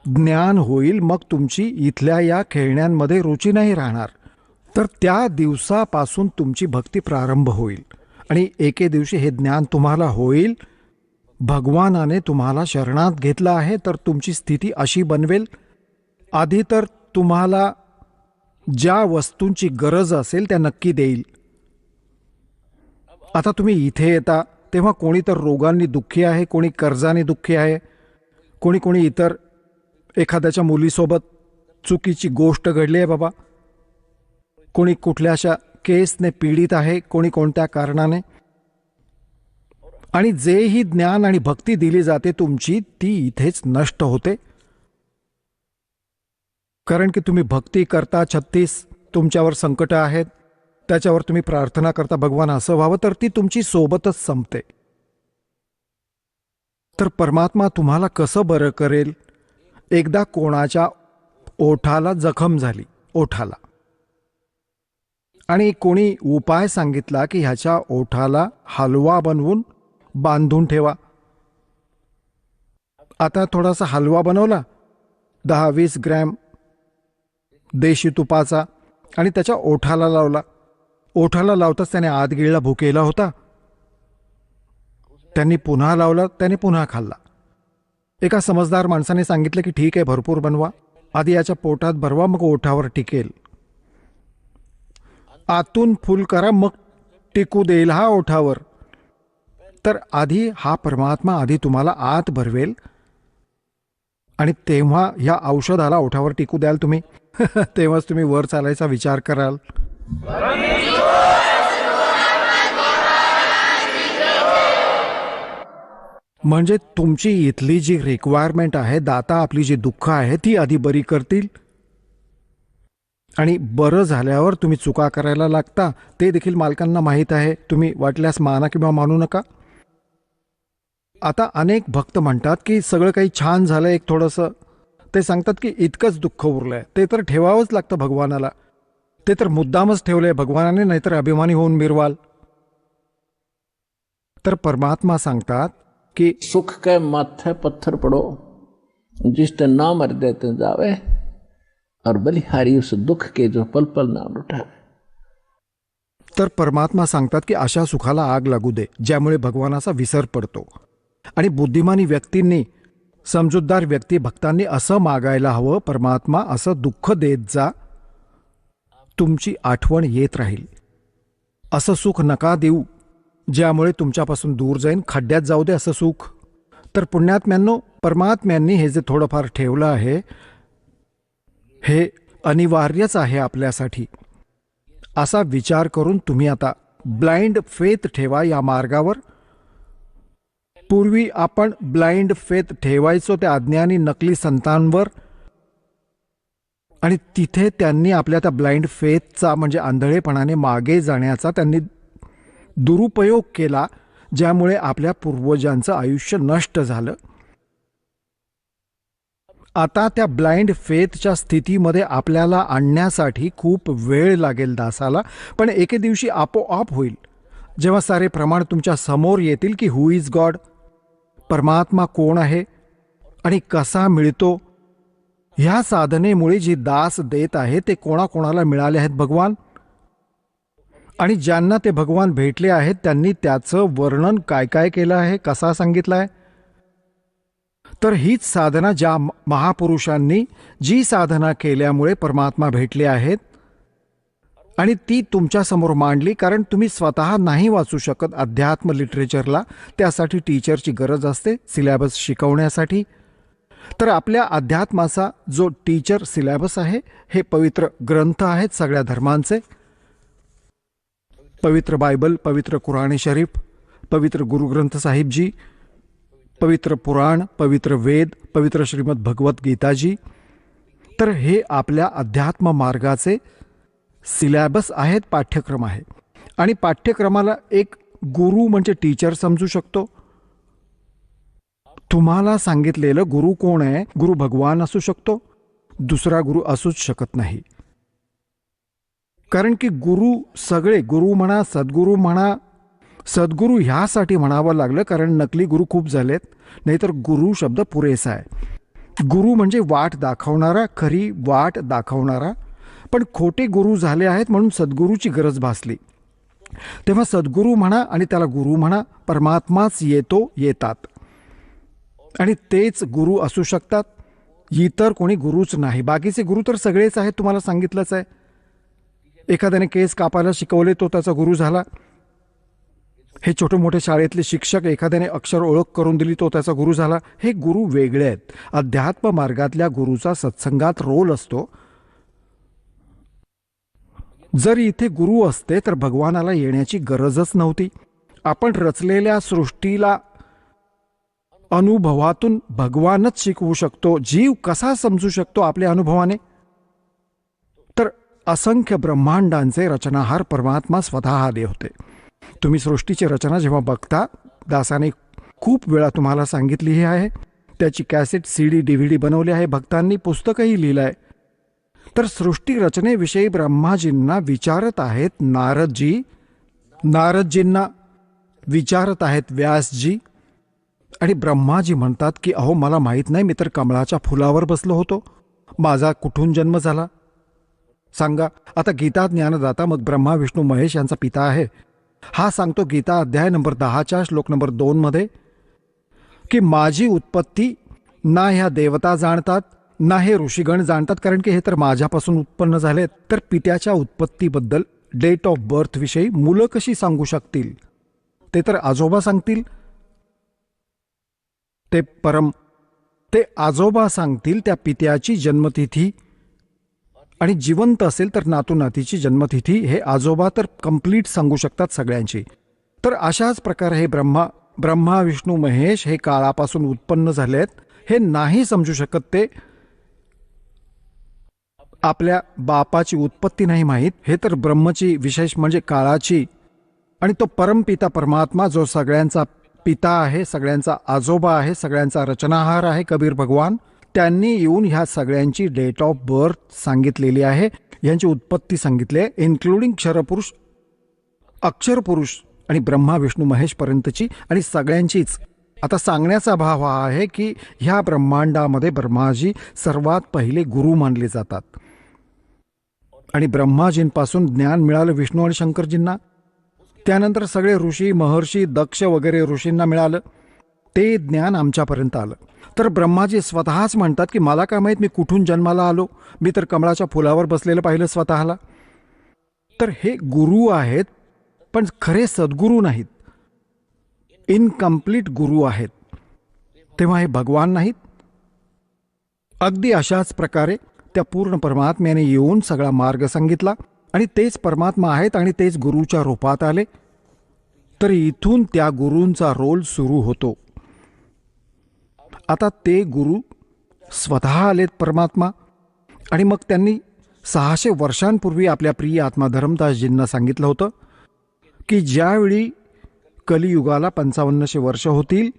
ज्ञान होईल. मग तुमची इथल्या या खेळण्यांमध्ये रुची नाही राहणार. तर त्या दिवसापासून तुमची भक्ती प्रारंभ होईल आणि एके दिवशी हे ज्ञान तुम्हाला होईल. भगवानाने तुम्हाला शरणात घेतलं आहे, तर तुमची स्थिती अशी बनवेल. आधी तर तुम्हाला ज्या वस्तूंची गरज असेल त्या नक्की देईल. आता तुम्ही इथे येता तेव्हा कोणी तर रोगांनी दुःखी आहे, कोणी कर्जाने दुःखी आहे, कोणी कोणी इतर एखाद्याच्या मुलीसोबत चुकीची गोष्ट घडली आहे बाबा, कोणी कुठल्याशा केसने पीडित आहे, कोणी कोणत्या कारणाने. आणि जेही ज्ञान आणि भक्ती दिली जाते तुमची, ती इथेच नष्ट होते. कारण की तुम्ही भक्ती करता, 36 तुमच्यावर संकट आहेत, त्याच्यावर तुम्ही प्रार्थना करता भगवान असं व्हावं, तर ती तुमची सोबतच संपते. तर परमात्मा तुम्हाला कसं बरं करेल? एकदा कोणाच्या ओठाला जखम झाली, ओठाला, आणि कोणी उपाय सांगितला की ह्याच्या ओठाला हलवा बनवून बांधून ठेवा. आता थोडासा हलवा बनवला 10-20 ग्रॅम देशी तुपाचा आणि त्याच्या ओठाला लावला. ओठाला लावताच त्याने आत गिळला, भुकेला होता. त्यांनी पुन्हा लावला, त्याने पुन्हा खाल्ला. एका समजदार माणसाने सांगितलं की ठीक आहे, भरपूर बनवा, आधी याच्या पोटात भरवा, मग ओठावर टिकेल. आतून फुल करा, मग टिकू देईल हा ओठावर. तर आधी हा परमात्मा आधी तुम्हाला आत भरवेल आणि तेव्हा ह्या औषधाला ओठावर टिकू द्याल तुम्ही. तेव्हाच तुम्ही वर चालायचा विचार कराल. म्हणजे तुमची इथली जी रिक्वायरमेंट आहे, दाता आपली जी दुःख आहे ती आधी बरी करतील. आणि बरं झाल्यावर तुम्ही चुका करायला लागता, ते देखील मालकांना माहीत आहे. तुम्ही वाटल्यास माना किंवा मानू नका. आता अनेक भक्त म्हणतात की सगळं काही छान झालं, एक थोडंसं ते सांगतात की इतकंच दुःख उरलंय. ते तर ठेवावंच लागतं भगवानाला. ते तर मुद्दामच ठेवलंय भगवानाने, नाहीतर अभिमानी होऊन मिरवाल. तर परमात्मा सांगतात की सुख के माथे पत्थर पड़ो, जिसते नाम हृदय ते जावे, और बलिहारी उस दुख के जो पल पल नाम उठावे. तर परमात्मा सांगतात की अशा सुखाला आग लागू दे ज्यामुळे भगवानाचा विसर पडतो. आणि बुद्धिमानी व्यक्तींनी, समजूतदार व्यक्ती भक्तांनी असं मागायला हवं, परमात्मा असं दुःख देत जा, तुमची आठवण येत राहील. असं सुख नका देऊ ज्यामुळे तुमच्यापासून दूर जाईन, खड्ड्यात जाऊ दे असं सुख. तर पुण्यात्म्यांनो, परमात्म्यांनी हे जे थोडंफार ठेवलं आहे हे अनिवार्यच आहे आपल्यासाठी. असा विचार करून तुम्ही आता ब्लाइंड फेथ ठेवा या मार्गावर. पूर्वी आपण ब्लाइंड फेथ ठेवायचो त्या अज्ञानी नकली संतांवर, आणि तिथे त्यांनी आपल्या त्या ब्लाइंड फेथचा म्हणजे आंधळेपणाने मागे जाण्याचा त्यांनी दुरुपयोग केला, ज्यामुळे आपल्या पूर्वजांचं आयुष्य नष्ट झालं. आता त्या ब्लाइंड फेथच्या स्थितीमध्ये आपल्याला आणण्यासाठी खूप वेळ लागेल दासाला, पण एके दिवशी आपोआप होईल, जेव्हा सारे प्रमाण तुमच्या समोर येतील की हु इज गॉड, परमात्मा कोण आहे आणि कसा मिळतो. ह्या साधनेमुळे जी दास देत आहे ते कोणाकोणाला मिळाले आहेत भगवान, आणि ज्यांना ते भगवान भेटले आहेत त्यांनी त्याचं वर्णन काय काय केलं आहे, कसा सांगितलं आहे. तर हीच साधना ज्या महापुरुषांनी जी साधना केल्यामुळे परमात्मा भेटले आहेत, आणि ती तुमच्यासमोर मांडली. कारण तुम्ही स्वतः नाही वाचू शकत अध्यात्म लिटरेचरला, त्यासाठी टीचरची गरज असते सिलेबस शिकवण्यासाठी. तर आपल्या अध्यात्माचा जो टीचर सिलेबस आहे हे पवित्र ग्रंथ आहेत सगळ्या धर्मांचे, पवित्र बायबल, पवित्र कुराण शरीफ, पवित्र गुरुग्रंथ साहिबजी, पवित्र पुराण, पवित्र वेद, पवित्र श्रीमद भगवत गीताजी. तर हे आपल्या अध्यात्म मार्गाचे सिलेबस आहेत, पाठ्यक्रम आहे. आणि पाठ्यक्रमाला एक गुरु म्हणजे टीचर समजू शकतो. तुम्हाला सांगितलेलं गुरु कोण आहे? गुरु भगवान असू शकतो, दुसरा गुरु असूच शकत नाही. कारण की गुरु सगळे, गुरु म्हणा, सद्गुरू म्हणा, सद्गुरू ह्यासाठी म्हणावं लागलं कारण नकली गुरु खूप झालेत, नाहीतर गुरु शब्द पुरेसा आहे. गुरु म्हणजे वाट दाखवणारा, खरी वाट दाखवणारा. पण खोटे गुरु झाले आहेत म्हणून सद्गुरूची गरज भासली. तेव्हा सद्गुरू म्हणा आणि त्याला गुरु म्हणा, परमात्माच येतो, येतात, आणि तेच गुरु असू शकतात. इतर कोणी गुरुच नाही. बाकीचे गुरु तर सगळेच आहेत, तुम्हाला सांगितलंच आहे. एखाद्याने केस कापायला शिकवले तो त्याचा गुरु झाला. हे छोटे मोठे शाळेतले शिक्षक, एखाद्याने अक्षर ओळख करून दिली तो त्याचा गुरु झाला. हे गुरु वेगळे आहेत. अध्यात्म मार्गातल्या गुरुचा सत्संगात रोल असतो. जर इथे गुरु असते तर भगवानाला येण्याची गरजच नव्हती. आपण रचलेल्या सृष्टीला अनुभवातून भगवानच शिकवू शकतो. जीव कसा समजू शकतो आपल्या अनुभवाने? तर असंख्य ब्रह्मांडांचे रचनाहार परमात्मा स्वतः आले होते. तुम्ही सृष्टीची रचना जेव्हा बघता, दासाने खूप वेळा तुम्हाला सांगितली आहे, त्याची कॅसेट, CD, DVD बनवली आहे, भक्तांनी पुस्तकही लिहिलं आहे. तर सृष्टी रचनेविषयी ब्रह्माजींना विचारत आहेत नारदजी, नारदजींना विचारत आहेत व्यासजी, आणि ब्रह्माजी म्हणतात की अहो मला माहीत नाही, मी तर कमळाच्या फुलावर बसलो होतो, माझा कुठून जन्म झाला सांगा. आता गीता ज्ञानदाता, मग ब्रह्मा विष्णू महेश यांचा पिता आहे, हा सांगतो गीता अध्याय नंबर 10 श्लोक नंबर 2 मध्ये की माझी उत्पत्ती ना ह्या देवता जाणतात ना हे ऋषीगण जाणतात, कारण की हे तर माझ्यापासून उत्पन्न झालेत. तर पित्याच्या उत्पत्तीबद्दल, डेट ऑफ बर्थ विषयी मुलं कशी सांगू शकतील? ते तर आजोबा सांगतील. ते आजोबा सांगतील त्या पित्याची जन्मतिथी, आणि जिवंत असेल तर नातू नातीची जन्मतिथी हे आजोबा तर कंप्लीट सांगू शकतात सगळ्यांची. तर अशाच प्रकारे हे ब्रह्मा विष्णू महेश हे काळापासून उत्पन्न झालेत, हे नाही समजू शकत. ते आपल्या बापाची उत्पत्ती नाही माहीत, हे तर ब्रह्मची विशेष म्हणजे काळाची, आणि तो परमपिता परमात्मा जो सगळ्यांचा पिता आहे, सगळ्यांचा आजोबा आहे, सगळ्यांचा रचनाहार आहे, कबीर भगवान, त्यांनी येऊन ह्या सगळ्यांची डेट ऑफ बर्थ सांगितलेली आहे, यांची उत्पत्ती सांगितली आहे, इन्क्लुडिंग क्षरपुरुष, अक्षरपुरुष आणि ब्रह्मा विष्णू महेशपर्यंतची आणि सगळ्यांचीच. आता सांगण्याचा भाव हा आहे की ह्या ब्रह्मांडामध्ये ब्रह्माजी सर्वात पहिले गुरु मानले जातात आणि ब्रह्माजींपासून ज्ञान मिळालं विष्णू आणि शंकरजींना. त्यानंतर सगळे ऋषी, महर्षी, दक्ष वगैरे ऋषींना मिळालं, ते ज्ञान आमच्यापर्यंत आलं. तर ब्रह्माजी स्वतःच म्हणतात की मला काय माहीत मी कुठून जन्माला आलो, मी तर कमळाच्या फुलावर बसलेलं पाहिलं स्वतःला. तर हे गुरु आहेत, पण खरे सद्गुरू नाहीत, इनकम्प्लीट गुरु आहेत. तेव्हा हे भगवान नाहीत. अगदी अशाच प्रकारे त्या पूर्ण परमात्म्याने येऊन सगळा मार्ग सांगितला आणि तेच परमात्मा आहेत आणि तेच गुरुच्या रूपात आले. तर इथून त्या गुरूंचा रोल सुरू होतो. आता ते गुरु स्वतः आलेत परमात्मा आणि मग त्यांनी 600 वर्षांपूर्वी आपल्या प्रिय आत्मा धर्मदासजींना सांगितलं होतं की ज्यावेळी कलियुगाला 5500 वर्ष होतील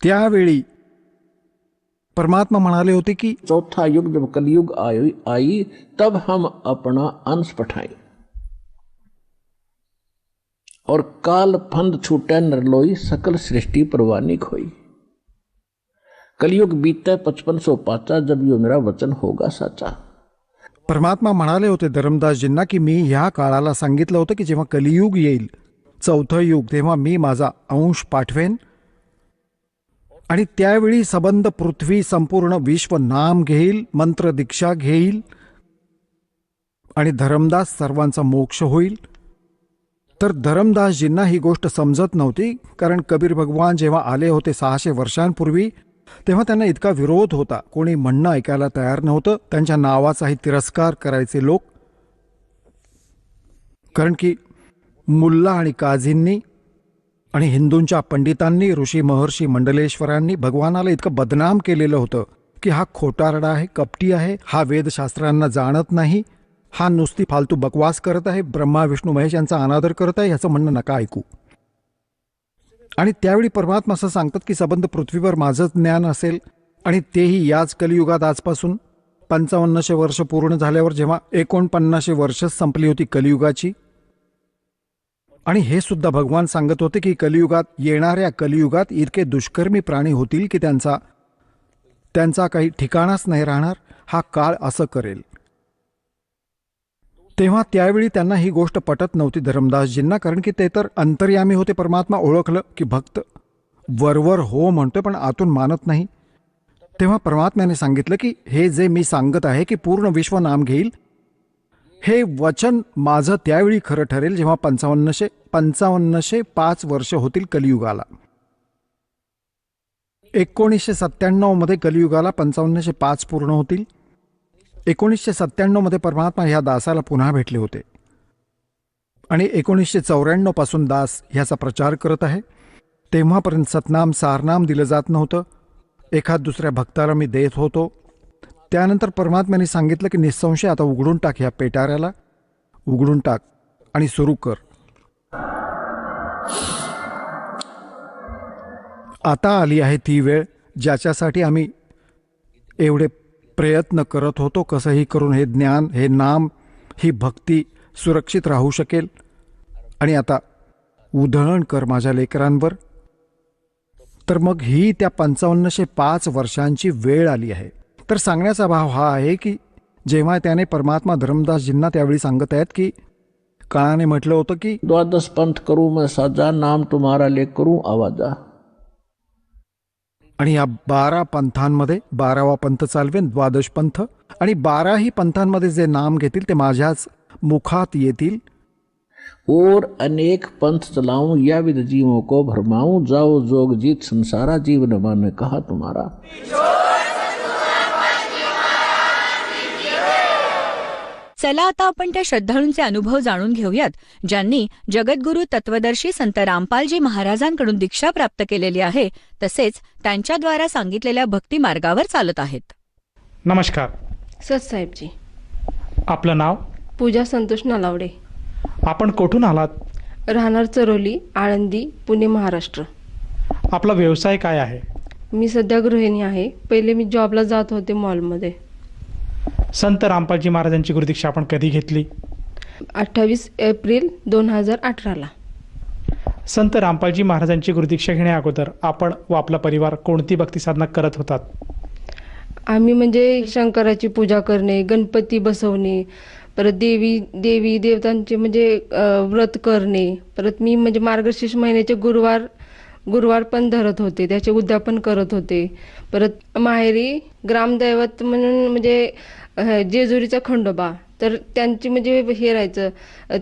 त्यावेळी परमात्मा म्हणाले होते की चौथा युग जब कलयुग आई तब हम अपना अंश पठाए और काल फंद छूटे नरलोई सकल सृष्टि परवानी खोई. कलयुग बीते 5500 पाचा जब यो मेरा वचन होगा साचा. परमात्मा म्हणाले होते धर्मदासजींना की मी ह्या काळाला सांगितलं होतं की जेव्हा कलियुग येईल, चौथं युग, तेव्हा मी माझा अंश पाठवेन आणि त्यावेळी सबंध पृथ्वी संपूर्ण विश्व नाम घेईल, मंत्र दीक्षा घेईल आणि धर्मदास सर्वांचा मोक्ष होईल. तर धर्मदासजींना ही गोष्ट समजत नव्हती, कारण कबीर भगवान जेव्हा आले होते 600 वर्षांपूर्वी तेव्हा त्यांना इतका विरोध होता, कोणी म्हणणं ऐकायला तयार नव्हतं, त्यांच्या नावाचाही तिरस्कार करायचे लोक. कारण की मुल्ला आणि काझींनी आणि हिंदूंच्या पंडितांनी, ऋषी महर्षी मंडलेश्वरांनी भगवानाला इतकं बदनाम केलेलं होतं की हा खोटारडा आहे, कपटी आहे, हा वेदशास्त्रांना जाणत नाही, हा नुसती फालतू बकवास करत आहे, ब्रह्मा विष्णू महेश यांचा अनादर करत आहे, ह्याचं म्हणणं नका ऐकू. आणि त्यावेळी परमात्मा असं सांगतात की सबंध पृथ्वीवर माझं ज्ञान असेल आणि तेही याच कलियुगात. आजपासून 5500 वर्ष पूर्ण झाल्यावर जेव्हा 49 वर्षच संपली होती कलियुगाची. आणि हे सुद्धा भगवान सांगत होते की कलियुगात, येणाऱ्या कलियुगात इतके दुष्कर्मी प्राणी होतील की त्यांचा काही ठिकाणाच नाही राहणार, हा काळ असं करेल. तेव्हा त्यावेळी त्यांना ही गोष्ट पटत नव्हती धर्मदासजींना, कारण की ते तर अंतर्यामी होते. परमात्मा ओळखलं की भक्त वरवर हो म्हणतोय पण आतून मानत नाही. तेव्हा परमात्म्याने सांगितलं की हे जे मी सांगत आहे की पूर्ण विश्व नाम घेईल, हे वचन माझं त्यावेळी खरं ठरेल जेव्हा 5505 वर्ष होतील कलियुगाला. 1997 मध्ये कलियुगाला 5505 पूर्ण होतील. 1997 मध्ये परमात्मा ह्या दासाला पुन्हा भेटले होते आणि 1994 पासून दास ह्याचा प्रचार करत आहे. तेव्हापर्यंत सतनाम सारनाम दिलं जात नव्हतं, एखाद दुसऱ्या भक्ताला मी देत होतो. त्यानंतर परमात्म्याने सांगितलं की निसंशय आता उघडून टाक, ह्या पेटाऱ्याला उघडून टाक आणि सुरू कर. आता आली आहे ती वेळ ज्याच्यासाठी आम्ही एवढे प्रयत्न करत होतो, कसंही करून हे ज्ञान, हे नाम, ही भक्ती सुरक्षित राहू शकेल. आणि आता उधळण कर माझ्या लेकरांवर. तर मग ही त्या 5505 वर्षांची वेळ आली आहे. तर सांगण्याचा भाव हा आहे की जेव्हा त्याने परमात्मा धर्मदासजींना त्यावेळी सांगत आहेत की काळाने म्हटलं होतं की 12 पंथ करू मैं साजा, नाम तुम्हारा ले करू आवाजा. आणि या 12 पंथांमध्ये 12वा पंथ चालवेन, 12 पंथ, आणि 12ही पंथांमध्ये जे नाम घेतील ते माझ्याच मुखात येतील. और अनेक पंथ चलाऊं या विद जीवों को भरमाऊं, जाओ जोग जीत संसारा, जीवन मन कहा तुम्हारा. चला आता आपण त्या श्रद्धाळूंचे अनुभव जाणून घेऊयात ज्यांनी जगद्गुरू तत्वदर्शी संत रामपालजी महाराजांकडून दीक्षा प्राप्त केलेली आहे, तसेच त्यांच्याद्वारा सांगितलेल्या भक्ती मार्गावर चालत आहेत. नमस्कार. सतसाहेबजी. आपलं नाव? पूजा संतोष नलावडे. आपण कुठून आलात? राहणार चरोली, आळंदी, पुणे, महाराष्ट्र. आपला व्यवसाय काय आहे? मी सध्या गृहिणी आहे. पहिले मी जॉबला जात होते मॉलमध्ये. संत रामपालजी महाराजांची गुरुदीक्षा आपण कधी घेतली? 28 एप्रिल 2018ला. संत रामपालजी महाराजांची गुरुदीक्षा घेण्या अगोदर आपण व आपला परिवार कोणती भक्ती साधना करत होतात? आम्ही म्हणजे शंकराची पूजा करणे, गणपती बसवणे, परत देवी देवतांचे म्हणजे व्रत करणे. परत मी म्हणजे मार्गशीर्ष महिन्याचे गुरुवार पण धरत होते, त्याचे उद्यापन करत होते. परत माहेरी ग्रामदैवत म्हणून म्हणजे जेजुरीचा खंडोबा, तर त्यांची म्हणजे हे राहायचं,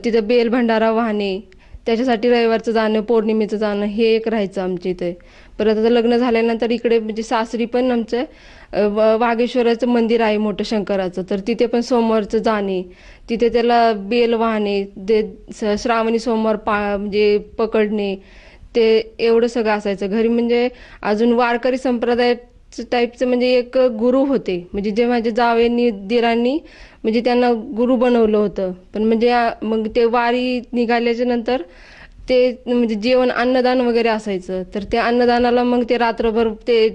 तिथं बेल भंडारा वाहणे, त्याच्यासाठी रविवारचं जाणं, पौर्णिमेचं जाणं हे एक राहायचं आमच्या इथे. परत आता लग्न झाल्यानंतर इकडे म्हणजे सासरी पण आमचं वाघेश्वराचं मंदिर आहे मोठं शंकराचं, तर तिथे पण सोमवारचं जाणे, तिथे त्याला बेल वाहणे, श्रावणी सोमवार म्हणजे पकडणे, ते एवढं सगळं असायचं घरी. म्हणजे अजून वारकरी संप्रदाय टाईपचं म्हणजे एक गुरु होते, म्हणजे जे माझ्या जावेंनी दिरांनी म्हणजे त्यांना गुरु बनवलं होतं. पण म्हणजे मग ते वारी निघाल्याच्या नंतर ते म्हणजे जेवण अन्नदान वगैरे असायचं, तर त्या अन्नदानाला मग ते रात्रभर ते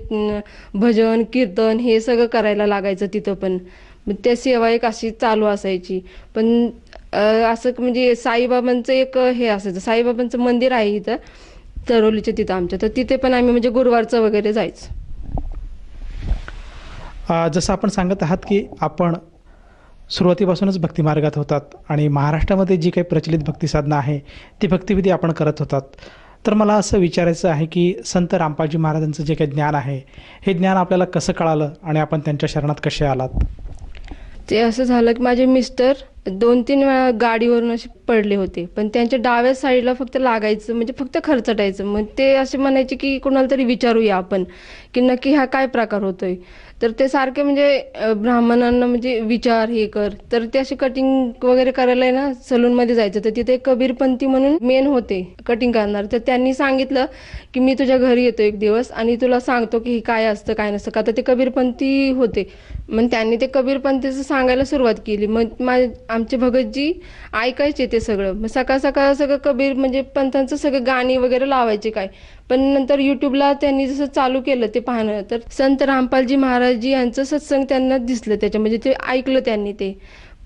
भजन कीर्तन हे सगळं करायला लागायचं तिथं पण. त्या सेवा एक अशी चालू असायची. पण असं म्हणजे साईबाबांचं एक हे असायचं, साईबाबांचं मंदिर आहे इथं तरवलीच्या तिथं आमच्या, तर तिथे पण आम्ही म्हणजे गुरुवारचं वगैरे जायचं. जसं आपण सांगत आहात की आपण सुरुवातीपासूनच भक्तिमार्गात होतात आणि महाराष्ट्रामध्ये जी काही प्रचलित भक्ती साधना आहे ती भक्तिविधी आपण करत होतात. तर मला असं विचारायचं आहे की संत रामपालजी महाराजांचं जे काही ज्ञान आहे हे ज्ञान आपल्याला कसं कळालं आणि आपण त्यांच्या शरणात कसे आलात? ते असं झालं की माझे मिस्टर 2-3 वेळा गाडीवरून असे पडले होते, पण त्यांच्या डाव्या साईडला फक्त लागायचं, म्हणजे फक्त खरचटायचं. मग ते असे म्हणायचे की कोणाला तरी विचारूया आपण की नक्की हा काय प्रकार होतोय. तर ते सारखे म्हणजे ब्राह्मणांना म्हणजे विचार हे कर, तर ते असे कटिंग वगैरे करायला आहे ना सलूनमध्ये जायचं, तर तिथे कबीरपंथी म्हणून मेन होते कटिंग करणार. तर त्यांनी सांगितलं की मी तुझ्या घरी येतो एक दिवस आणि तुला सांगतो की काय असतं काय नसतं, का तर ते कबीरपंथी होते. मग त्यांनी ते कबीरपंथीचं सांगायला सुरुवात केली. मग आमचे भगतजी ऐकायचे ते सगळं. मग सकाळ सकाळ सगळं कबीर म्हणजे पंथांचं सगळं गाणी वगैरे लावायचे काय. पण नंतर युट्यूबला त्यांनी जसं चालू केलं ते पाहणं, तर संत रामपालजी महाराजजी यांचं सत्संग त्यांना दिसलं त्याच्या, म्हणजे ते ऐकलं त्यांनी ते.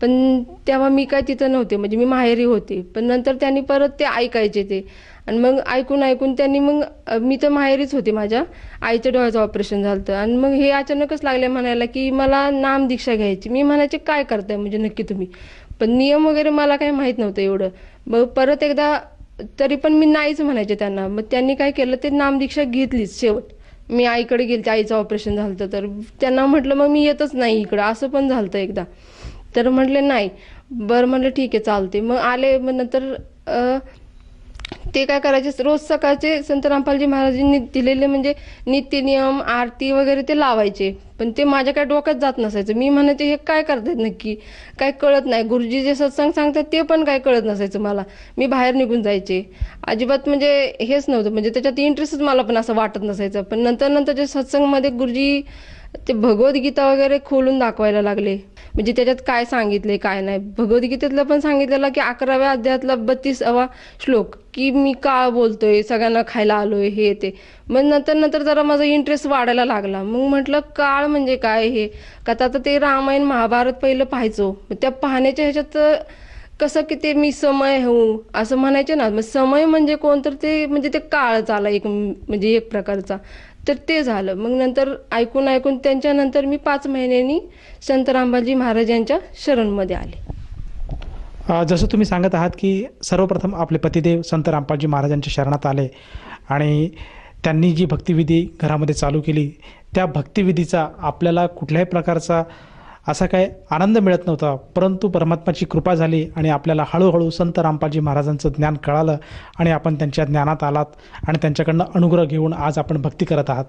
पण तेव्हा मी काय तिथं नव्हते, म्हणजे मी माहेरी होते. पण नंतर त्यांनी परत ते ऐकायचे ते, आणि मग ऐकून त्यांनी मग मी तर माहेरीच होते, माझ्या आईच्या डोळ्याचं ऑपरेशन झालं होतं. आणि मग हे अचानकच लागले म्हणायला की मला नाम दीक्षा घ्यायची. मी म्हणायचे काय करताय म्हणजे नक्की तुम्ही, पण नियम वगैरे मला काही माहीत नव्हतं एवढं. मग परत एकदा तरी पण मी नाहीच म्हणायचे त्यांना. मग त्यांनी काय केलं, ते नामदीक्षा घेतलीच शेवट. मी आईकडे गेले, आईचं ऑपरेशन झालं होतं, तर त्यांना म्हटलं मग मी येतच नाही इकडं, असं पण झालं होतं एकदा. तर म्हटले नाही. बरं म्हटलं ठीक आहे चालते. मग आले. मग नंतर ते काय करायचे, रोज सकाळचे संत रामपालजी महाराजांनी दिलेले म्हणजे नित्य नियम आरती वगैरे ते लावायचे. पण ते माझ्या काय डोक्यात जात नसायचं. मी म्हणायचे हे काय करतात नक्की, काय कळत नाही. गुरुजी जे सत्संग सांगतात ते पण काय कळत नसायचं मला. मी बाहेर निघून जायचे, अजिबात म्हणजे हेच नव्हतं, म्हणजे त्याच्यात इंटरेस्टच मला पण असं वाटत नसायचं. पण नंतर जे सत्संगमध्ये गुरुजी ते भगवद्गीता वगैरे खोलून दाखवायला लागले, म्हणजे त्याच्यात काय सांगितले काय नाही. भगवद्गीतेतलं पण सांगितलेलं की 11व्या अध्यायातला 32वा श्लोक की मी का बोलतोय, सगळ्यांना खायला आलोय हे ते. मग नंतर जरा माझा इंटरेस्ट वाढायला लागला. मग म्हटलं काळ म्हणजे काय हे, का आता ते रामायण महाभारत पहिलं पाहायचो. त्या पाहण्याच्या ह्याच्यात कसं की ते मी समय होऊ असं म्हणायचे ना. मग समय म्हणजे कोण, तर ते म्हणजे ते काळच आला एक, म्हणजे एक प्रकारचा. तर ते झालं. मग नंतर ऐकून त्यांच्यानंतर मी 5 महिन्यांनी संत रामपालजी महाराज यांच्या शरणमध्ये आले. जसं तुम्ही सांगत आहात की सर्वप्रथम आपले पतिदेव संत रामपालजी महाराजांच्या शरणात आले आणि त्यांनी जी भक्तिविधी घरामध्ये चालू केली, त्या भक्तिविधीचा आपल्याला कुठल्याही प्रकारचा असा काय आनंद मिळत नव्हता. परंतु परमात्माची कृपा झाली आणि आपल्याला हळूहळू संत रामपालजी महाराजांचं ज्ञान कळालं आणि आपण त्यांच्या ज्ञानात आलात आणि त्यांच्याकडनं अनुग्रह घेऊन आज आपण भक्ती करत आहात.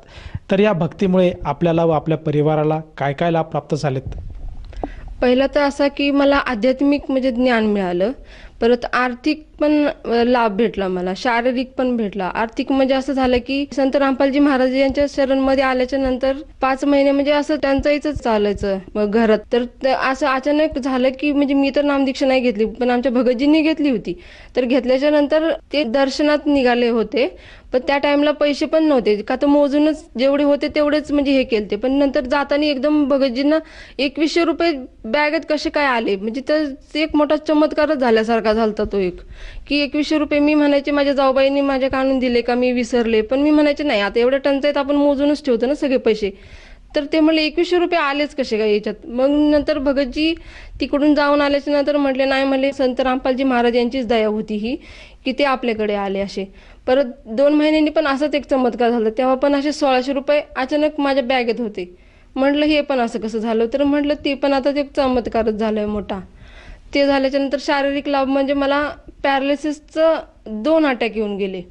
तर या भक्तीमुळे आपल्याला व आपल्या परिवाराला काय काय लाभ प्राप्त झालेत? पहिला तर असा की मला आध्यात्मिक म्हणजे ज्ञान मिळालं. परत आर्थिक पण लाभ भेटला मला, शारीरिक पण भेटला. आर्थिक म्हणजे असं झालं की संत रामपालजी महाराज यांच्या शरणमध्ये आल्याच्या नंतर 5 महिने म्हणजे असं टंचाईच चालायचं मग घरात. तर असं अचानक झालं की म्हणजे मी तर नामदीक्षा नाही घेतली, पण आमच्या भगतजींनी घेतली होती. तर घेतल्याच्या नंतर ते दर्शनात निघाले होते, पण त्या टाइमला पैसे पण नव्हते, का तर मोजूनच जेवढे होते तेवढेच म्हणजे हे केलते. पण नंतर जाताना एकदम भगतजींना 2100 रुपये बॅगेत कसे काय आले, म्हणजे तर एक मोठा चमत्कारच झाल्यासारखा झालता तो एक, की 2100 रुपये. मी म्हणायचे माझ्या जाऊबाईंनी माझ्या काढून दिले का, मी विसरले. पण मी म्हणायचे नाही, आता एवढ्या टंचाईत आपण मोजूनच ठेवतो ना सगळे पैसे. तर ते म्हणले 2100 रुपये आलेच कसे काय याच्यात. मग नंतर भगतजी तिकडून जाऊन आल्याच्या नंतर म्हटले नाही, म्हणले संत रामपालजी महाराज यांचीच दया होती ही, की ते आपल्याकडे आले असे. परत 2 महिन्यांनी पण असाच एक चमत्कार झाला, तेव्हा पण असे 1600 रुपये अचानक माझ्या बॅगेत होते. म्हटलं हे पण असं कसं झालं, तर म्हटलं ते पण आता एक चमत्कारच झालाय मोठा. ते झाल्याच्या नंतर शारीरिक लाभ म्हणजे मला पॅरालिसिसचं 2 अटॅक येऊन गेले.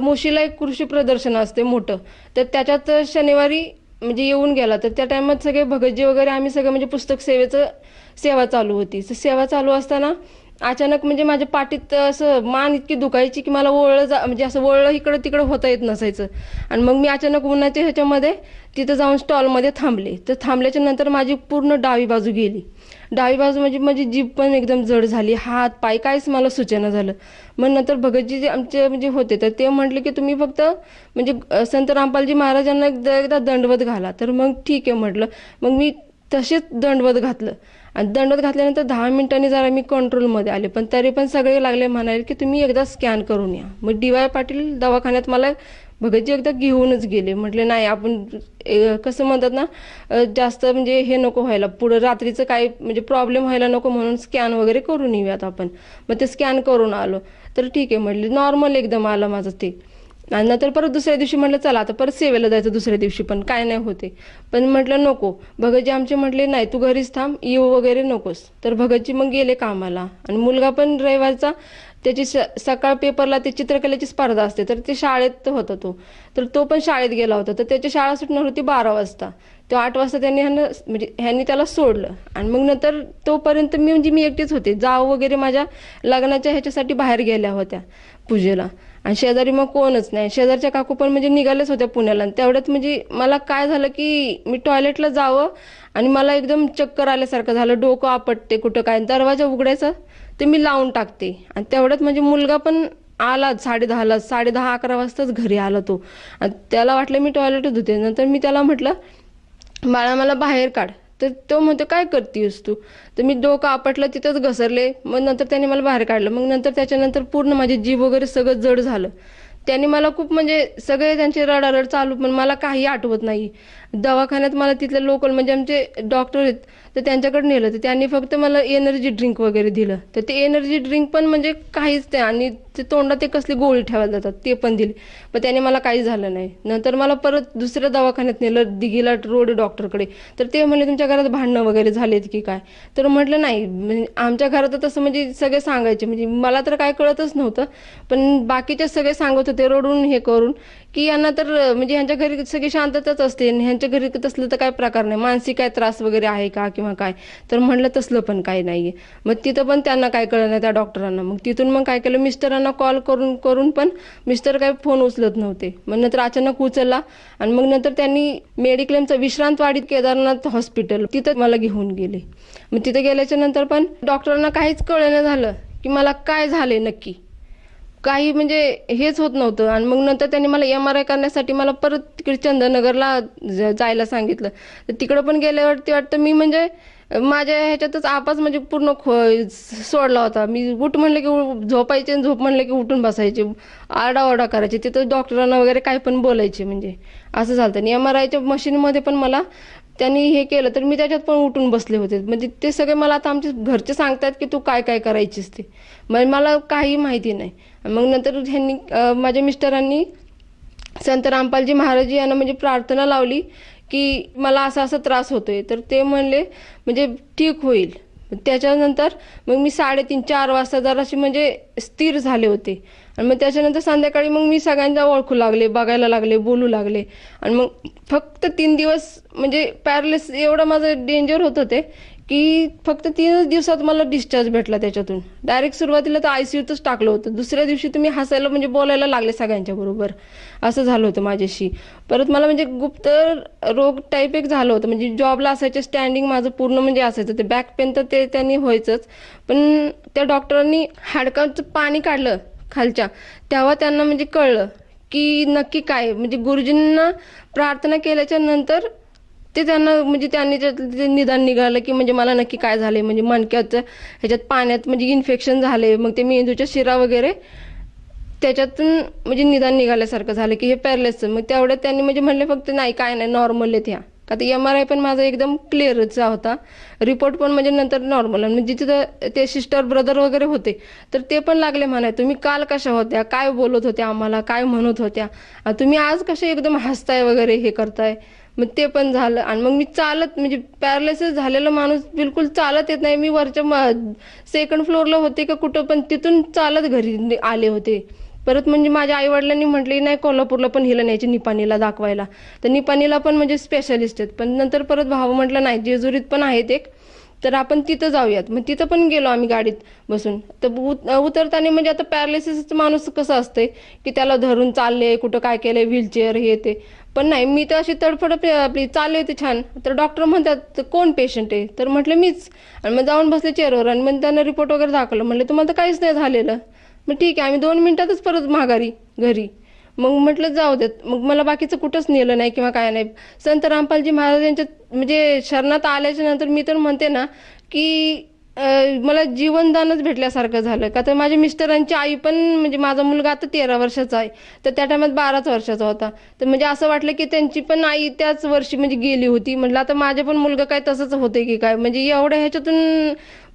मोशीला एक कृषी प्रदर्शन असते मोठं, तर त्याच्यात शनिवारी म्हणजे येऊन गेला. तर त्या टायमात सगळे भगतजी वगैरे आम्ही सगळं म्हणजे पुस्तक सेवा चालू होती. सेवा चालू असताना अचानक म्हणजे माझ्या पाठीत असं मान इतकी दुखायची की मला म्हणजे असं वळलं इकडं तिकडं होता येत नसायचं. आणि मग मी अचानक उन्हाच्या ह्याच्यामध्ये तिथं जाऊन स्टॉलमध्ये थांबले. तर थांबल्याच्या नंतर माझी पूर्ण डावी बाजू गेली. डावी बाजू म्हणजे माझी जीभ पण एकदम जड झाली, हात पाय काहीच मला सुचेना झालं. मग नंतर भगतजी जे आमचे म्हणजे होते, तर ते म्हटले की तुम्ही फक्त म्हणजे संत रामपालजी महाराजांना एकदा दंडवत घाला. तर मग ठीक आहे म्हटलं. मग मी तसेच दंडवत घातलं, आणि दंडवत घातल्यानंतर 10 मिनिटांनी जरा मी कंट्रोलमध्ये आले. पण तरी पण सगळे लागले म्हणाले की तुम्ही एकदा स्कॅन करून या. मग DY पाटील दवाखान्यात मला भगतजी एकदा घेऊनच गेले. म्हटले नाही, आपण कसं म्हणतात ना, जास्त म्हणजे हे नको व्हायला, पुढं रात्रीचं काय म्हणजे प्रॉब्लेम व्हायला नको, म्हणून स्कॅन वगैरे करून येऊयात आपण. मग ते स्कॅन करून आलो. तर ठीक आहे म्हटले, नॉर्मल एकदम आलं माझं ते. आणि नंतर परत दुसऱ्या दिवशी म्हटलं चला आता परत सेवेला जायचं दुसऱ्या दिवशी, पण काय नाही होते. पण म्हटलं नको. भगतजी आमचे म्हटले नाही, तू घरीच थांब, येऊ वगैरे नकोस. तर भगतजी मग गेले कामाला. आणि मुलगा पण रविवारचा त्याची सकाळ पेपरला ते चित्रकलेची स्पर्धा असते, तर ते शाळेत होता तो. तर तो पण शाळेत गेला होता. तर त्याची शाळा सुटणार होती 12 वाजता. तो 8 वाजता ह्यांनी त्याला सोडलं. आणि मग नंतर तोपर्यंत मी एकटीच होते. जाव वगैरे माझ्या लग्नाच्या ह्याच्यासाठी बाहेर गेल्या होत्या पूजेला. आणि शेजारी मग कोणच नाही. शेजारच्या काकू पण म्हणजे निघाल्याच होत्या पुण्याला. आणि तेवढ्यात म्हणजे मला काय झालं की मी टॉयलेटला जावं आणि मला एकदम चक्कर आल्यासारखं झालं, डोकं आपटते कुठं काय. दरवाजा उघडायचा ते मी लावून टाकते. आणि तेवढ्यात म्हणजे मुलगा पण आला 10:30ला, 10:30-11 वाजताच घरी आला तो. आणि त्याला वाटलं मी टॉयलेटच धुते. नंतर मी त्याला म्हटलं बाळा मला बाहेर काढ. तर तो म्हणतो काय करतीस तू. तर मी डोकं आपटलं, तिथंच घसरले. मग नंतर त्याने मला बाहेर काढलं. मग नंतर त्याच्यानंतर पूर्ण माझी जीभ वगैरे सगळं जड झालं. त्यांनी मला खूप म्हणजे सगळे त्यांची रडारड चालू, पण मला काही आठवत नाही. दवाखान्यात मला तिथले लोकल म्हणजे आमचे डॉक्टर आहेत, तर त्यांच्याकडे नेलं. तर त्यांनी फक्त मला एनर्जी ड्रिंक वगैरे दिलं. तर ते एनर्जी ड्रिंक पण म्हणजे काहीच नाही. आणि ते तोंडात ते कसली गोळी ठेवायला जातात ते पण दिली, पण त्याने मला काही झालं नाही. नंतर मला परत दुसऱ्या दवाखान्यात नेलं, दिघीला रोड डॉक्टरकडे. तर ते म्हणले तुमच्या घरात भांडणं वगैरे झालेत की काय. तर म्हटलं नाही, म्हणजे आमच्या घरात तसं म्हणजे सगळे सांगायचे, म्हणजे मला तर काय कळतच नव्हतं, पण बाकीचे सगळे सांगत होते रडून हे करून की यांना तर म्हणजे ह्यांच्या घरी सगळी शांतताच असते, ह्यांच्या घरी तसलं तर काय प्रकार नाही, मानसिक काय त्रास वगैरे आहे का किंवा काय. तर म्हटलं तसलं पण काही नाहीये. मग तिथं पण त्यांना काय कळलं नाही त्या डॉक्टरांना. मग तिथून मग काय केलं, मिस्टरांना कॉल करून पण मिस्टर काय फोन उचलत नव्हते. मग नंतर अचानक उचलला. आणि मग नंतर त्यांनी मेडिक्लेमचं विश्रांतवाडीत केदारनाथ हॉस्पिटल तिथं मला घेऊन गेले. मग तिथे गेल्याच्या नंतर पण डॉक्टरांना काहीच कळलं झालं की मला काय झाले नक्की, काही म्हणजे हेच होत नव्हतं. आणि मग नंतर त्यांनी मला MRI करण्यासाठी मला परत तिकडे चंदनगरला जायला सांगितलं. तर तिकडं पण गेल्यावरती वाटतं मी म्हणजे माझ्या ह्याच्यातच आपाच म्हणजे पूर्ण सोडला होता. मी उठ म्हणलं की झोपायचे, झोप म्हणलं की उठून बसायचे, आरडाओरडा करायचे. तिथं डॉक्टरांना वगैरे काय पण बोलायचे, म्हणजे असं झालं. आणि MRIच्या मशीनमध्ये पण मला त्यांनी हे केलं, तर मी त्याच्यात पण उठून बसले होते. म्हणजे ते सगळे मला आता आमचे घरचे सांगतात की तू काय काय करायचीस ते, मग मला काही माहिती नाही. मग नंतर ह्यांनी माझ्या मिस्टरांनी संत रामपालजी महाराज यांना म्हणजे प्रार्थना लावली की मला असा असा त्रास होतोय. तर ते म्हणले म्हणजे ठीक होईल. त्याच्यानंतर मग मी 3:30-4 वाजता जराशी म्हणजे स्थिर झाले होते. आणि मग त्याच्यानंतर संध्याकाळी मग मी सगळ्यांना ओळखू लागले, बघायला लागले, बोलू लागले. आणि मग फक्त 3 दिवस म्हणजे पॅरालिसिस एवढं माझं डेंजर होत होते की फक्त 3च दिवसात मला डिस्चार्ज भेटला त्याच्यातून. डायरेक्ट सुरुवातीला तर ICUतच टाकलं होतं. दुसऱ्या दिवशी तुम्ही हसायला म्हणजे बोलायला लागले सगळ्यांच्या बरोबर, असं झालं होतं माझ्याशी. परत मला म्हणजे गुप्त रोग टाईप एक झालं होतं, म्हणजे जॉबला असायचे, स्टँडिंग माझं पूर्ण म्हणजे असायचं. ते बॅक पेन तर ते त्यांनी व्हायचंच, पण त्या डॉक्टरांनी हाडकाचं पाणी काढलं खालच्या, तेव्हा त्यांना म्हणजे कळलं की नक्की काय, म्हणजे गुरुजींना प्रार्थना केल्याच्या नंतर ते त्यांना म्हणजे त्यांनी ते निदान निघालं की म्हणजे मला नक्की काय झाले, म्हणजे मणक्याचं ह्याच्यात पाण्यात म्हणजे इन्फेक्शन झाले, मग ते मेंदूच्या शिरा वगैरे त्याच्यातून म्हणजे निदान निघाल्यासारखं झालं की हे पॅरलायसिस. मग तेवढ्यात त्यांनी म्हणजे म्हणले फक्त नाही काय नाही, नॉर्मल आहेत ह्या. का ते MRI पण माझा एकदम क्लिअरच होता, रिपोर्ट पण म्हणजे नंतर नॉर्मल. म्हणजे तिथं ते सिस्टर ब्रदर वगैरे होते, तर ते पण लागले म्हणाय, तुम्ही काल कशा होत्या, काय बोलत होत्या आम्हाला, काय म्हणत होत्या, तुम्ही आज कसे एकदम हसताय वगैरे हे करताय. मग ते पण झालं. आणि मग मी चालत, म्हणजे पॅरालिसिस झालेला माणूस बिलकुल चालत येत नाही. मी वरच्या सेकंड फ्लोअरला होते का कुठं, पण तिथून चालत घरी आले होते. परत म्हणजे माझ्या आईवडिलांनी म्हटले नाही कोल्हापूरला पण हिला न्यायचे, निपाणीला दाखवायला. तर निपाणीला पण म्हणजे स्पेशालिस्ट आहेत. पण नंतर परत भाऊ म्हटलं नाही, जेजुरीत पण आहेत एक, तर आपण तिथं जाऊयात. मग तिथं पण गेलो आम्ही गाडीत बसून. तर उतरताना म्हणजे आता पॅरालिसिसचं माणूस कसं असतंय की त्याला धरून चालले, कुठं काय केलंय, व्हीलचेअर हे ते. पण नाही, मी तर अशी तडफड आपली चालले होते छान. तर डॉक्टर म्हणतात कोण पेशंट आहे, तर म्हटलं मीच. आणि मग जाऊन बसले चेअरवर आणि मग त्यांना रिपोर्ट वगैरे दाखवलं. म्हटलं तुम्हाला तर काहीच नाही झालेलं. मग ठीक आहे, आम्ही 2 मिनिटातच परत माघारी घरी. मग म्हटलं जाऊ देत. मग मला बाकीचं कुठंच नेलं नाही किंवा काय नाही. संत रामपालजी महाराज यांच्या म्हणजे शरणात आल्याच्या नंतर मी तर म्हणते ना की मला जीवनदानच भेटल्यासारखं झालं. का तर माझ्या मिस्टरांची आई पण, म्हणजे माझा मुलगा आता 13 वर्षाचा आहे, तर त्या टायमात 12 वर्षाचा होता. तर म्हणजे असं वाटलं की त्यांची पण आई त्याच वर्षी म्हणजे गेली होती. म्हटलं आता माझा पण मुलगा काय तसंच होते की काय. म्हणजे एवढ्या ह्याच्यातून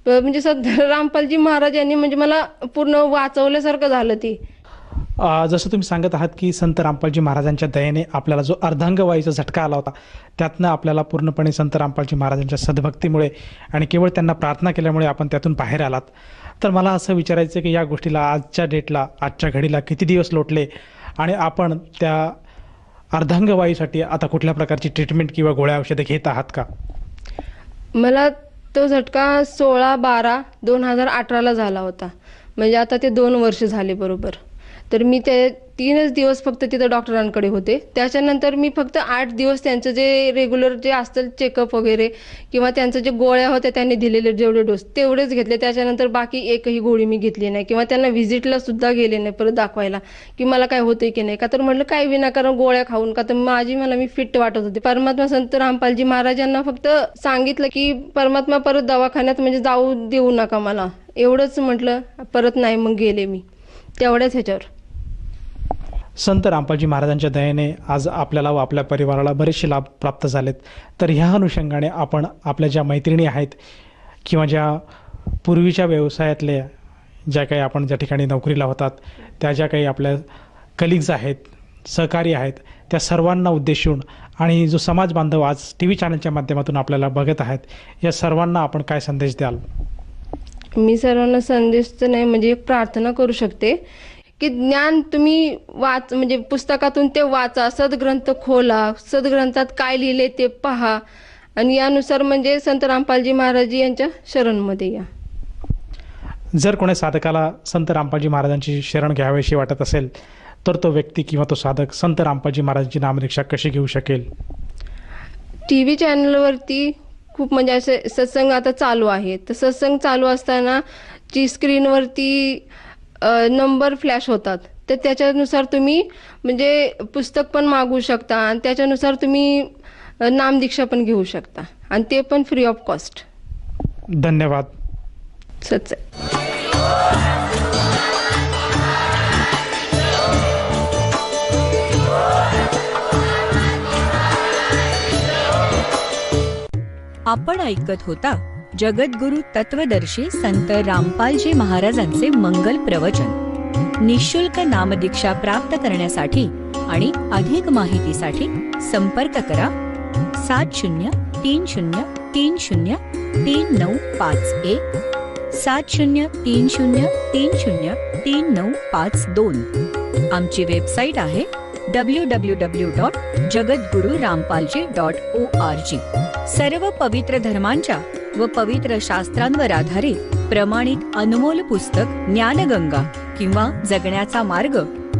म्हणजे संत रामपालजी महाराज यांनी म्हणजे मला पूर्ण वाचवल्यासारखं झालं ते. जसं तुम्ही सांगत आहात की संत रामपालजी महाराजांच्या दयेने आपल्याला जो अर्धांगवायूचा झटका आला होता, त्यातनं आपल्याला पूर्णपणे संत रामपालजी महाराजांच्या सद्भक्तीमुळे आणि केवळ त्यांना प्रार्थना केल्यामुळे आपण त्यातून बाहेर आलात. तर मला असं विचारायचं की या गोष्टीला आजच्या डेटला, आजच्या घडीला किती दिवस लोटले आणि आपण त्या अर्धांगवायूसाठी आता कुठल्या प्रकारची ट्रीटमेंट किंवा गोळ्या औषधे घेत आहात का? मला तो झटका 16/12/2018 झाला होता. म्हणजे आता ते 2 वर्ष झाले बरोबर. तर मी ते 3च दिवस फक्त तिथं डॉक्टरांकडे होते. त्याच्यानंतर मी फक्त 8 दिवस त्यांचं जे रेग्युलर जे असतं चेकअप वगैरे किंवा त्यांचं जे गोळ्या होत्या त्यांनी दिलेले जेवढे डोस तेवढेच घेतले. त्याच्यानंतर बाकी एकही गोळी मी घेतली नाही किंवा त्यांना व्हिजिटला सुद्धा गेले नाही परत दाखवायला की मला काय होतंय की नाही. का तर म्हटलं काय विनाकारण गोळ्या खाऊन, का तर मला मी फिट वाटत होते. परमात्मा संत रामपालजी महाराजांना फक्त सांगितलं की परमात्मा परत दवाखान्यात म्हणजे जाऊ देऊ नका मला, एवढंच म्हटलं. परत नाही, मग गेले मी तेवढ्याच ह्याच्यावर. संत रामपालजी महाराजांच्या दयेने आज आपल्याला व आपल्या परिवाराला बरेचसे लाभ प्राप्त झालेत. तर ह्या अनुषंगाने आपण आपल्या ज्या मैत्रिणी आहेत किंवा ज्या पूर्वीच्या व्यवसायातल्या ज्या काही आपण ज्या ठिकाणी नोकरीला होतात, त्या ज्या काही आपल्या कलिग्ज आहेत, सहकारी आहेत, त्या सर्वांना उद्देशून आणि जो समाज बांधव आज TV चॅनलच्या माध्यमातून आपल्याला बघत आहेत, या सर्वांना आपण काय संदेश द्याल? मी सर्वांना संदेश तर नाही, म्हणजे एक प्रार्थना करू शकते की ज्ञान तुम्ही म्हणजे पुस्तकातून ते वाचा, सद्ग्रंथ खोला, सद्ग्रंथात काय लिहिले ते पहा आणि यानुसार म्हणजे संत रामपालजी महाराज यांच्या शरणमध्ये या. जर कोणी साधकाला संत रामपालजी महाराजांची शरण घ्यावीशी वाटत असेल तर तो व्यक्ती किंवा तो साधक संत रामपालजी महाराजांची नामदीक्षा कशी घेऊ शकेल? TV चॅनलवरती खूप म्हणजे असे सत्संग आता चालू आहे. तर सत्संग चालू असताना जी स्क्रीनवरती नंबर फ्लॅश होतात, तर त्याच्यानुसार तुम्ही म्हणजे पुस्तक पण मागवू शकता आणि त्याच्यानुसार तुम्ही नामदीक्षा पण घेऊ शकता आणि ते पण फ्री ऑफ कॉस्ट. धन्यवाद. सत्संग. आपण ऐकत होता जगद्गुरु तत्वदर्शी संत रामपालजी महाराजांचे मंगल प्रवचन. निःशुल्क नामदीक्षा प्राप्त करण्यासाठी आणि अधिक माहितीसाठी संपर्क करा 7030303951 7030303952. आमची वेबसाईट आहे www.jagadgururampalji.org. सर्व पवित्र धर्मांच्या व पवित्र शास्त्रांवर आधारित प्रमाणित अनमोल पुस्तक ज्ञानगंगा किंवा जगण्याचा मार्ग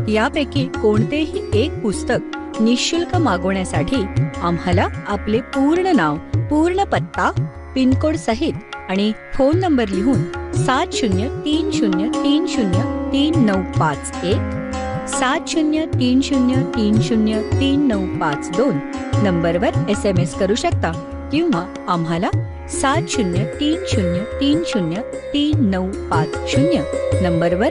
यापैकी कोणतेही एक पुस्तक निःशुल्क मागवण्यासाठी आम्हाला आपले पूर्ण नाव, पूर्ण पत्ता, पिनकोड सहित आणि फोन नंबर लिहून 7030303951 7030303952 नंबरवर SMS करू शकता किंवा आम्हाला 7030303950 नंबरवर